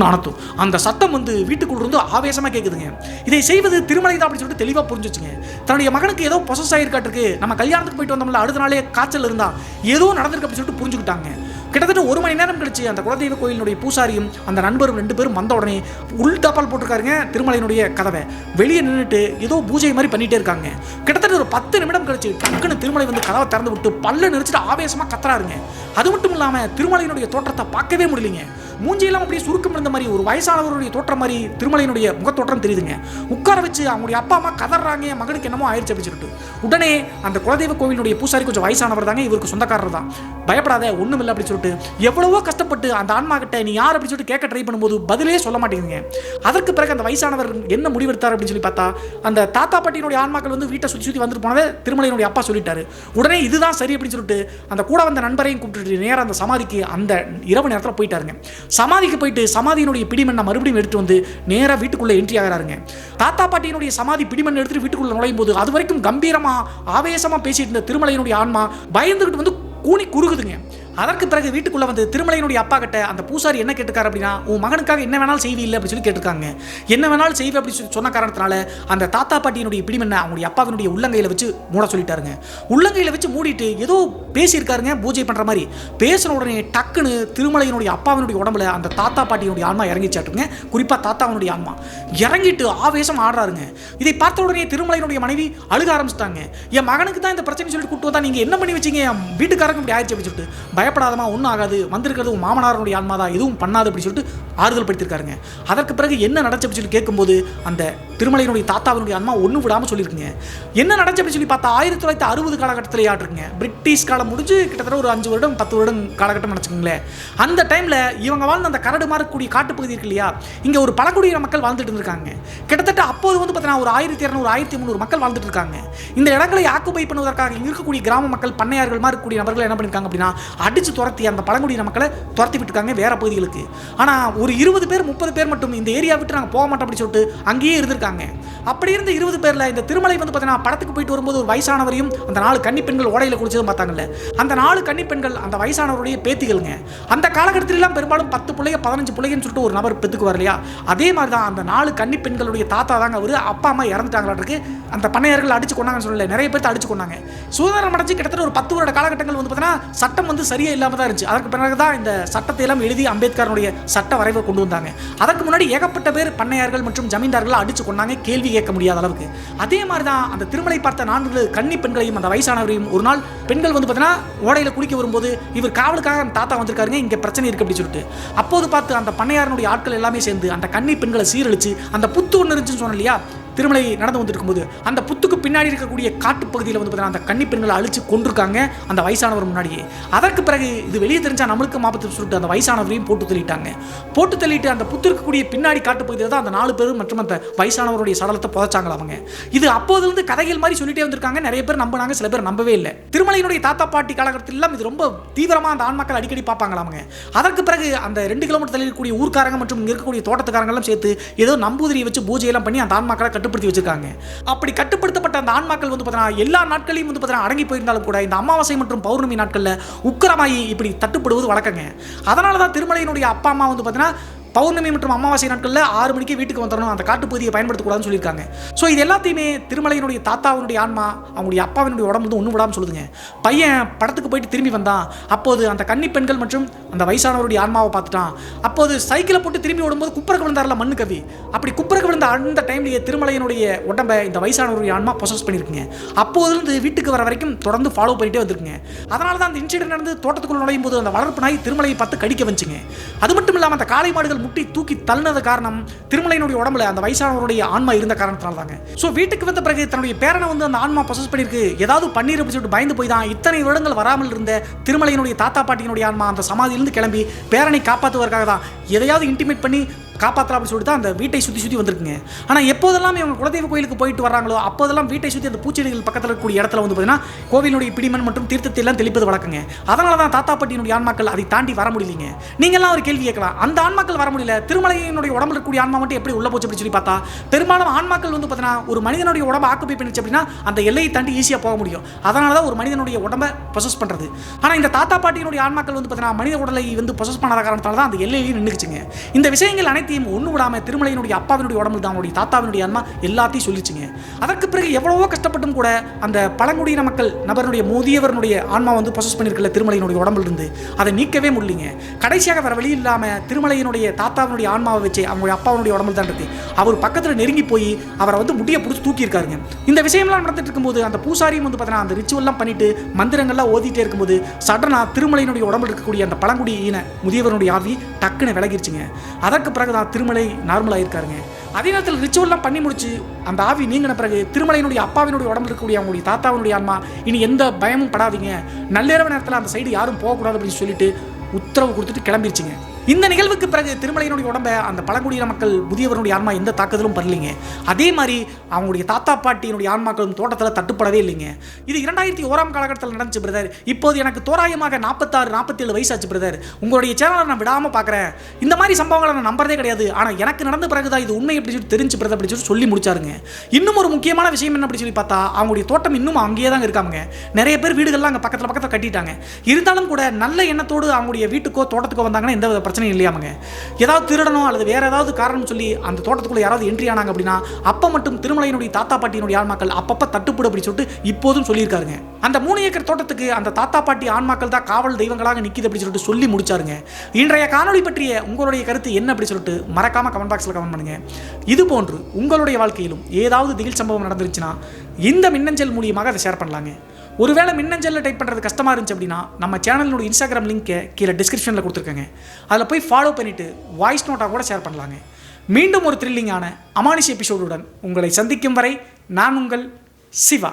அனத்தும் அந்த சத்தம் வந்து வீட்டுக்குள்ள இருந்து ஆவேசமாக கேட்குதுங்க. இதை செய்வது திருமலை தான் அப்படின்னு சொல்லிட்டு தெளிவாக புரிஞ்சுச்சுங்க. தன்னுடைய மகனுக்கு ஏதோ பொசஸ் ஆகிருக்காட்டிருக்கு, நம்ம கல்யாணத்துக்கு போயிட்டு வந்தோம்ல அடுத்த நாளே காய்ச்சல் இருந்தா ஏதோ நடந்திருக்கு அப்படின்னு சொல்லிட்டு புரிஞ்சுக்கிட்டாங்க. கிட்டத்தட்ட 1 மணி நேரம் கழிச்சு அந்த குலதெய்வ கோயிலினுடைய பூசாரியும் அந்த நண்பரும் 2 பேரும் வந்த உடனே உள் தப்பால் போட்டிருக்காருங்க திருமலையினுடைய கதவை. வெளியே நின்றுட்டு ஏதோ பூஜை மாதிரி பண்ணிட்டே இருக்காங்க. கிட்டத்தட்ட ஒரு 10 நிமிடம் கழிச்சு டக்குன்னு திருமலை வந்து கதவை திறந்து விட்டு பல்ல நெரிச்சிட்டு ஆவேசமா கத்துறாருங்க. அது மட்டும் இல்லாம திருமலையினுடைய தோற்றத்தை பார்க்கவே முடியலைங்க. மூஞ்சியெல்லாம் அப்படியே சுருக்கம் இருந்த மாதிரி ஒரு வயசானவருடைய தோற்றம் மாதிரி திருமலையினுடைய முகத்தோற்றம் தெரியுதுங்க. உட்கார வச்சு அவங்களுடைய அப்பா அம்மா கதறாங்க, மகனுக்கு என்னமோ ஆயிடுச்சு அப்படின்னு சொல்லிட்டு. உடனே அந்த குலதெய்வ கோவிலுடைய பூசாரி கொஞ்சம் வயசானவர் தாங்க, இவருக்கு சொந்தக்காரர் தான். பயப்படாத ஒண்ணும் இல்லை அப்படின்னு சொல்லிட்டு எவ்வளவோ கஷ்டப்பட்டு அந்த ஆன்மா கிட்ட நீ யார் அப்படின்னு சொல்லிட்டு கேட்க ட்ரை பண்ணும்போது பதிலே சொல்ல மாட்டேங்குதுங்க. அதற்கு பிறகு அந்த வயசானவர் என்ன முடிவெடுத்தார் அப்படின்னு சொல்லி பார்த்தா, அந்த தாத்தா பாட்டியினுடைய ஆன்மாக்கள் வந்து வீட்டை சுற்றி சுற்றி வந்துட்டு போனதை திருமலையினுடைய அப்பா சொல்லிட்டாரு. உடனே இதுதான் சரி அப்படின்னு சொல்லிட்டு அந்த கூட வந்த நண்பரையும் கூப்பிட்டு நேரம் அந்த சமாதிக்கு அந்த இரவு நேரத்தில் போயிட்டாருங்க. சமாதிக்கு போயிட்டு சமாதியினுடைய பிடிமண்ணை மறுபடியும் எடுத்து வந்து நேராக வீட்டுக்குள்ளே என்ட்ரி ஆகிறாருங்க. தாத்தா பாட்டியினுடைய சமாதி பிடிமண் எடுத்துட்டு வீட்டுக்குள்ள நுழையும் போது அது வரைக்கும் கம்பீரமா ஆவேசமா பேசிட்டு இருந்த திருமலையினுடைய ஆன்மா பயந்துகிட்டு வந்து கூனி குறுகுதுங்க. அதற்கு பிறகு வீட்டுக்குள்ள வந்து திருமலையினுடைய அப்பா கிட்ட அந்த பூசாரி என்ன கேட்டுக்காரு அப்படின்னா, உன் மகனுக்காக என்ன வேணாலும் செய்வி இல்லை அப்படின்னு சொல்லி கேட்டிருக்காங்க. என்ன வேணாலும் செய்வி அப்படின்னு சொல்லி சொன்ன காரணத்தினால அந்த தாத்தா பாட்டியினுடைய பிடிமண்ணை அவங்களுடைய அப்பாவினுடைய உள்ளங்கையில் வச்சு மூட சொல்லிட்டாருங்க. உள்ளங்கையில் வச்சு மூடிட்டு ஏதோ பேசியிருக்காருங்க பூஜை பண்ற மாதிரி. பேசின உடனே டக்குன்னு திருமலையினுடைய அப்பாவினுடைய உடம்புல அந்த தாத்தா பாட்டியினுடைய ஆன்மா இறங்கிச்சாட்டுங்க. குறிப்பா தாத்தாவினுடைய ஆன்மா இறங்கிட்டு ஆவேசம் ஆடுறாருங்க. இதை பார்த்த உடனே திருமலையினுடைய மனைவி அழுக ஆரம்பிச்சிட்டாங்க. என் மகனுக்கு தான் இந்த பிரச்சனை சொல்லிட்டு கூட்டு வந்தா நீங்க என்ன பண்ணி வச்சீங்க, வீட்டுக்காரங்க இப்படி ஆயிடுச்சு அப்படின்னு சொல்லிட்டு. பயப்படாதமா, ஒன்றும் ஆகாது, வந்திருக்கிறது உன் மாமனாருடைய ஆன்மா தான், எதுவும் பண்ணாது அப்படின்னு சொல்லிட்டு ஆறுதல் படுத்திருக்காருங்க. அதற்கு பிறகு என்ன நடந்துச்சு அப்படின்னு சொல்லி கேட்கும்போது அந்த திருமலையினுடைய தாத்தாவினுடைய ஆன்மா ஒன்றும் விடாமல் சொல்லியிருக்குங்க. என்ன நடந்துச்சு அப்படின்னு சொல்லி பார்த்தா 1960 காலகட்டத்தில் ஆட்டுருங்க. பிரிட்டிஷ் காலம் முடிஞ்சு கிட்டத்தட்ட ஒரு 5 வருடம் 10 வருடம் காலகட்டம் நினச்சிக்கோங்களேன். அந்த டைமில் இவங்க வாழ்ந்த அந்த கரடு மாறக்கூடிய காட்டுப்பகுதி இருக்கு இல்லையா, இங்கே ஒரு பழங்குடியின மக்கள் வாழ்ந்துட்டு இருந்திருக்காங்க. கிட்டத்தட்ட அப்போது வந்து பார்த்தீங்கன்னா ஒரு 1200 1300 மக்கள் வாழ்ந்துட்டு இருக்காங்க. இந்த இடங்களை ஆக்குபை பண்ணுவதற்காக இங்கே இருக்கக்கூடிய கிராம மக்கள் பண்ணையார்கள் மாதிரி இருக்கக்கூடிய நபர்கள் என்ன பண்ணியிருக்காங்க அப்படின்னா அடிச்சு துரத்தி அந்த பழங்குடியின மக்களை துரத்தி விட்டுருக்காங்க வேற பகுதிகளுக்கு. ஆனால் ஒரு 20 பேர் 30 பேர் மட்டும் இந்த ஏரியா விட்டு நாங்கள் போக மாட்டோம் அப்படின்னு சொல்லிட்டு அங்கேயே இருந்திருக்காங்க. அப்படி இருந்த 20 பேர்ல இந்த திருமலை வந்து பார்த்தீங்கன்னா படத்துக்கு போயிட்டு வரும்போது ஒரு வயசானவரையும் அந்த 4 கன்னி பெண்கள் ஓடையில் குடிச்சதும் பார்த்தாங்கல்ல, அந்த 4 கன்னி பெண்கள் அந்த வயசானவருடைய பேத்திகளுங்க. அந்த காலகட்டத்திலாம் பெரும்பாலும் 10 பிள்ளைங்க 15 பிள்ளைங்கன்னு சொல்லிட்டு ஒரு நபர் பெத்துக்கு வரலையா, அதே மாதிரி தான் அந்த 4 கன்னி பெண்களுடைய தாத்தா தாங்க அவரு. அப்பா அம்மா இறந்துட்டாங்களாருக்கு. அந்த பண்ணையர்கள் அடிச்சு கொண்டாங்கன்னு சொல்லல, நிறைய பேர் அடிச்சு கொண்டாங்க. சுதந்திரம் அடைஞ்சு கிட்டத்தட்ட ஒரு 10 வருட காலகட்டங்கள் வந்து பார்த்தீங்கன்னா சட்டம் வந்து சரியா இல்லாமல் தான் இருந்துச்சு. அதற்கு பிறகுதான் இந்த சட்டத்தை எல்லாம் எழுதி அம்பேத்கருடைய சட்ட வரைவை கொண்டு வந்தாங்க. அதற்கு முன்னாடி ஏகப்பட்ட பேர் பண்ணையார்கள் மற்றும் ஜமீன்தார்கள் அடிச்சு கொண்டாங்க, கேள்வி கேட்க முடியாத அளவுக்கு. அதே மாதிரி தான் அந்த திருமலை பார்த்த 4 கன்னி பெண்களையும் அந்த வயசானவரையும் ஒரு நாள் பெண்கள் வந்து பார்த்தீங்கன்னா ஓடையில் குளிக்க வரும்போது இவர் காவலுக்காக அந்த தாத்தா வந்திருக்காருங்க, இங்கே பிரச்சனை இருக்கு அப்படின்னு சொல்லிட்டு. அப்போது பார்த்து அந்த பண்ணையாரனுடைய ஆட்கள் எல்லாமே சேர்ந்து அந்த கன்னி பெண்களை சீரழிச்சு அந்த புத்து ஒன்று இருந்துச்சுன்னு சொன்னோம் இல்லையா, திருமலை நடந்து வந்துருக்கும் போது அந்த புத்துக்கு பின்னாடி இருக்கக்கூடிய காட்டுப்பகுதியில் வந்து பார்த்தீங்கன்னா அந்த கன்னி பெண்களை அழிச்சு கொண்டிருக்காங்க அந்த வயசானவர் முன்னாடியே. அதற்கு பிறகு இது வெளியே தெரிஞ்சா நம்மளுக்கு ஆபத்து சொல்லிட்டு அந்த வயசானவரையும் போட்டு தள்ளிட்டாங்க. போட்டு தள்ளிட்டு அந்த புத்து இருக்கக்கூடிய பின்னாடி காட்டுப்பகுதியில் தான் அந்த 4 பேரும் மற்றும் அந்த வயசானவருடைய சடலத்தை புதைச்சாங்களா அவங்க. இது அப்போதிலிருந்து கதைகள் மாதிரி சொல்லிட்டே வந்திருக்காங்க. நிறைய பேர் நம்பினாங்க, சில பேர் நம்பவே இல்லை. திருமலையினுடைய தாத்தா பாட்டி காலகட்டத்தில் எல்லாம் இது ரொம்ப தீவிரமாக அந்த ஆண்மக்கள் அடிக்கடி பார்ப்பாங்களா அவங்க. அதற்கு பிறகு அந்த 2 கிலோமீட்டர் தள்ளி இருக்கக்கூடிய ஊர்க்காரங்க மற்றும் இங்கே இருக்கக்கூடிய தோட்டத்துக்காரங்க எல்லாம் சேர்த்து ஏதோ நம்பூதிரியை வச்சு பூஜையெல்லாம் பண்ணி அந்த ஆண்மக்களை கட்டுப்படுத்தி வச்சிருக்காங்க. அப்படி கட்டுப்படுத்தப்பட்ட அந்த ஆண்மாக்கள் வந்து பார்த்தீங்கன்னா எல்லா நாட்களையும் வந்து பார்த்தீங்கன்னா அடங்கி போயிருந்தாலும் கூட இந்த அமாவாசை மற்றும் பௌர்ணமி நாட்களில் உக்கிரமாயி இப்படி தட்டுப்படுவது வழக்கங்க. அதனால தான் திருமலையினுடைய அப்பா அம்மா வந்து பார்த்தீங்கன்னா பௌர்ணமி மற்றும் அமாவாசை நாட்களில் 6 மணிக்கு வீட்டுக்கு வந்துடணும், அந்த காட்டுப்பகுதியை பயன்படுத்தக்கூடாதுன்னு சொல்லியிருக்காங்க. ஸோ இது எல்லாத்தையுமே திருமலையினுடைய தாத்தாவினுடைய ஆன்மா அவங்களுடைய அப்பாவினுடைய உடம்பு வந்து ஒன்றும் விடாமல் சொல்லுதுங்க. பையன் படத்துக்கு போயிட்டு திரும்பி வந்தான், அப்போது அந்த கன்னி பெண்கள் மற்றும் அந்த வயசானவருடைய ஆன்மாவை பார்த்துட்டான். அப்போது சைக்கிளை போட்டு திரும்பி ஓடும்போது குப்பரக்கு விழுந்தார்ல மண்ணு கவி, அப்படி குப்பரக்கு விழுந்த அந்த டைம்லேயே திருமலையினுடைய உடம்பை இந்த வயசானவருடைய ஆன்மா பொசஸ் பண்ணியிருக்குங்க. அப்போதுலேருந்து வீட்டுக்கு வர வரைக்கும் தொடர்ந்து ஃபாலோ பண்ணிட்டே வந்திருக்குங்க. அதனால தான் அந்த இன்சிடென்ட் நடந்து தோட்டத்துக்குள்ள நுழையும் போது அந்த வளர்ப்பு நாய் திருமலையை பார்த்து கடிக்க வந்துச்சுங்க. அது மட்டும் இல்லாமல் அந்த காளை மாடுகள் முட்டி தூக்கி தள்ளினது காரணம் திருமலையினுடைய உடம்புல அந்த வயசானவருடைய ஆன்மா இருந்த காரணத்தினால தாங்க. ஸோ வீட்டுக்கு வந்த பிறகு தன்னுடைய பேரனை வந்து அந்த ஆன்மா பொசஸ் பண்ணியிருக்கு, ஏதாவது பண்ணிரு சொல்லிட்டு பயந்து போய் தான் இத்தனை வருடங்கள் வராமல் இருந்த திருமலையினுடைய தாத்தா பாட்டியினுடைய ஆன்மா அந்த சமாதியிலிருந்து கிளம்பி பேரனை காப்பாற்றுவதற்காக தான் எதையாவது இன்டிமேட் பண்ணி காப்பாற்றலாம் அப்படின்னு சொல்லிட்டு தான் அந்த வீட்டை சுற்றி வந்துருக்குங்க. ஆனால் எப்போதெல்லாம் இவங்க குலதெய்வ கோயிலுக்கு போயிட்டு வராங்களோ அப்போதெல்லாம் வீட்டை சுற்றி அந்த பூச்செடிகள் பக்கத்தில் இருக்கக்கூடிய இடத்துல வந்து பார்த்தீங்கன்னா கோவிலுடைய பிடிமண் மற்றும் தீர்த்தத்தை எல்லாம் தெளிப்பது வழக்கங்க. அதனால தான் தாத்தா பாட்டியினுடைய ஆன்மாக்கள் அதை தாண்டி வர முடியலைங்க. நீங்கள்லாம் ஒரு கேள்வி கேட்கலாம், அந்த ஆன்மாக்கள் வர முடியல, திருமலையினுடைய உடம்புல இருக்கக்கூடிய ஆன்மா மட்டும் எப்படி உள்ள போச்சு அப்படின்னு சொல்லி பார்த்தா பெரும்பாலும் ஆன்மாக்கள் வந்து பார்த்தீங்கன்னா ஒரு மனிதனுடைய உடம்பை ஆக்குப்பை பண்ணிச்சு அப்படின்னா அந்த எல்லையை தாண்டி ஈஸியாக போக முடியும். அதனால தான் ஒரு மனிதனுடைய உடம்பை பொசஸ் பண்ணுறது. ஆனால் இந்த தாத்தா பாட்டியினுடைய ஆன்மாக்கள் வந்து பார்த்தீங்கன்னா மனித உடலை வந்து பொசஸ் பண்ணாத காரணத்தால தான் அந்த எல்லையிலேயே நின்றுச்சுங்க. இந்த விஷயங்கள் அனைத்து அனைத்தையும் ஒன்று விடாமல் திருமலையினுடைய அப்பாவினுடைய உடம்பு தான் அவனுடைய தாத்தாவினுடைய ஆன்மா எல்லாத்தையும் சொல்லிச்சுங்க. அதற்கு பிறகு எவ்வளவோ கஷ்டப்பட்டும் கூட அந்த பழங்குடியின மக்கள் நபருடைய முதியவருடைய ஆன்மா வந்து பொசஸ் பண்ணியிருக்கல திருமலையினுடைய உடம்புல இருந்து அதை நீக்கவே முடியலைங்க. கடைசியாக வேற வழி இல்லாமல் திருமலையினுடைய தாத்தாவினுடைய ஆன்மாவை வச்சு அவங்களுடைய அப்பாவினுடைய உடம்புல தான் இருக்கு. அவர் பக்கத்தில் நெருங்கி போய் அவரை வந்து முடிய பிடிச்சி தூக்கியிருக்காருங்க. இந்த விஷயம்லாம் நடந்துட்டு இருக்கும்போது அந்த பூசாரியும் வந்து பார்த்தீங்கன்னா அந்த ரிச்சுவல்லாம் பண்ணிட்டு மந்திரங்கள்லாம் ஓதிட்டே இருக்கும்போது சடனா திருமலையினுடைய உடம்புல இருக்கக்கூடிய அந்த பழங்குடியின முதியவருடைய ஆவி டக்குன்னு விலகிருச்சுங்க. அதற்கு பிறகு தான் திருமலை நார்மலாக இருக்காருங்க. அதே நேரத்தில் ரிச்சுவல்லாம் பண்ணி முடிச்சு அந்த ஆவி நீங்கின பிறகு திருமலையினுடைய அப்பாவினுடைய உடம்புல இருக்கக்கூடிய அவங்களுடைய தாத்தாவினுடைய ஆன்மா இனி எந்த பயமும் படாதீங்க, நள்ளிரவு நேரத்தில் அந்த சைடு யாரும் போகக்கூடாது அப்படின்னு சொல்லிட்டு உத்தரவு கொடுத்துட்டு கிளம்பிருச்சுங்க. இந்த நிகழ்வுக்கு பிறகு திருமலையினுடைய உடம்பை அந்த பழங்குடியின மக்கள் முதியவருடைய ஆன்மா எந்த தாக்குதலும் பண்ணலைங்க. அதே மாதிரி அவங்களுடைய தாத்தா பாட்டியினுடைய ஆன்மாக்களும் தோட்டத்தில் தட்டுப்படவே இல்லைங்க. இது 2001 காலகட்டத்தில் நடந்துச்சு பிரதர். இப்போது எனக்கு தோராயமாக 46-47 வயசாச்சு பிரதர். உங்களுடைய சேனலை நான் விடாமல் பார்க்குறேன். இந்த மாதிரி சம்பவங்களை நான் நம்புறதே கிடையாது. ஆனால் எனக்கு நடந்த பிறகுதான் இது உண்மை எப்படி சொல்லி தெரிஞ்சு பிரதர் அப்படி சொல்லி முடிச்சாருங்க. இன்னும் ஒரு முக்கியமான விஷயம் என்ன அப்படி சொல்லி பார்த்தா அவங்களுடைய தோட்டம் இன்னும் அங்கேயே தான் இருக்காங்க. நிறைய பேர் வீடுகள்லாம் அங்கே பக்கத்தில் கட்டிட்டாங்க. இருந்தாலும் கூட நல்ல எண்ணத்தோடு அவங்களுடைய வீட்டுக்கோ தோட்டத்துக்கோ வந்தாங்கன்னா எந்த பிரச்சனை இல்லையாமங்க. ஏதாவது திருடணும் அல்லது வேற ஏதாவது காரணம் சொல்லி அந்த தோட்டத்துக்குள்ள யாராவது என்ட்ரி ஆனாங்க அப்படின்னா அப்ப மட்டும் திருமலையினுடைய தாத்தா பாட்டியினுடைய ஆன்மாக்கள் அப்பப்ப தட்டுப்படு அப்படி சொல்லிட்டு இப்போதும் சொல்லியிருக்காருங்க. அந்த 3 ஏக்கர் தோட்டத்துக்கு அந்த தாத்தா பாட்டி ஆன்மாக்கள் தான் காவல் தெய்வங்களாக நிற்கிது அப்படி சொல்லிட்டு சொல்லி முடிச்சாருங்க. இன்றைய காணொளி பற்றிய உங்களுடைய கருத்து என்ன அப்படி சொல்லிட்டு மறக்காம கமெண்ட் பாக்ஸ்ல கமெண்ட் பண்ணுங்க. இது போன்று உங்களுடைய வாழ்க்கையிலும் ஏதாவது திகில் சம்பவம் நடந்துருச்சுன்னா இந்த மின்னஞ்சல் மூலியமாக அதை ஷேர் பண்ணலாங்க. ஒருவேளை மின்னஞ்சலில் டைப் பண்ணுறது கஷ்டமாக இருந்துச்சு அப்படின்னா நம்ம சேனலோட இன்ஸ்டாகிராம் லிங்க்கை கீழே டிஸ்கிரிப்ஷனில் கொடுத்துருக்கேங்க. அதில் போய் ஃபாலோ பண்ணிவிட்டு வாய்ஸ் நோட்டாக கூட ஷேர் பண்ணலாங்க. மீண்டும் ஒரு த்ரில்லிங்கான அமானுஷ எபிசோடுடன் உங்களை சந்திக்கும் வரை நான் உங்கள் சிவா.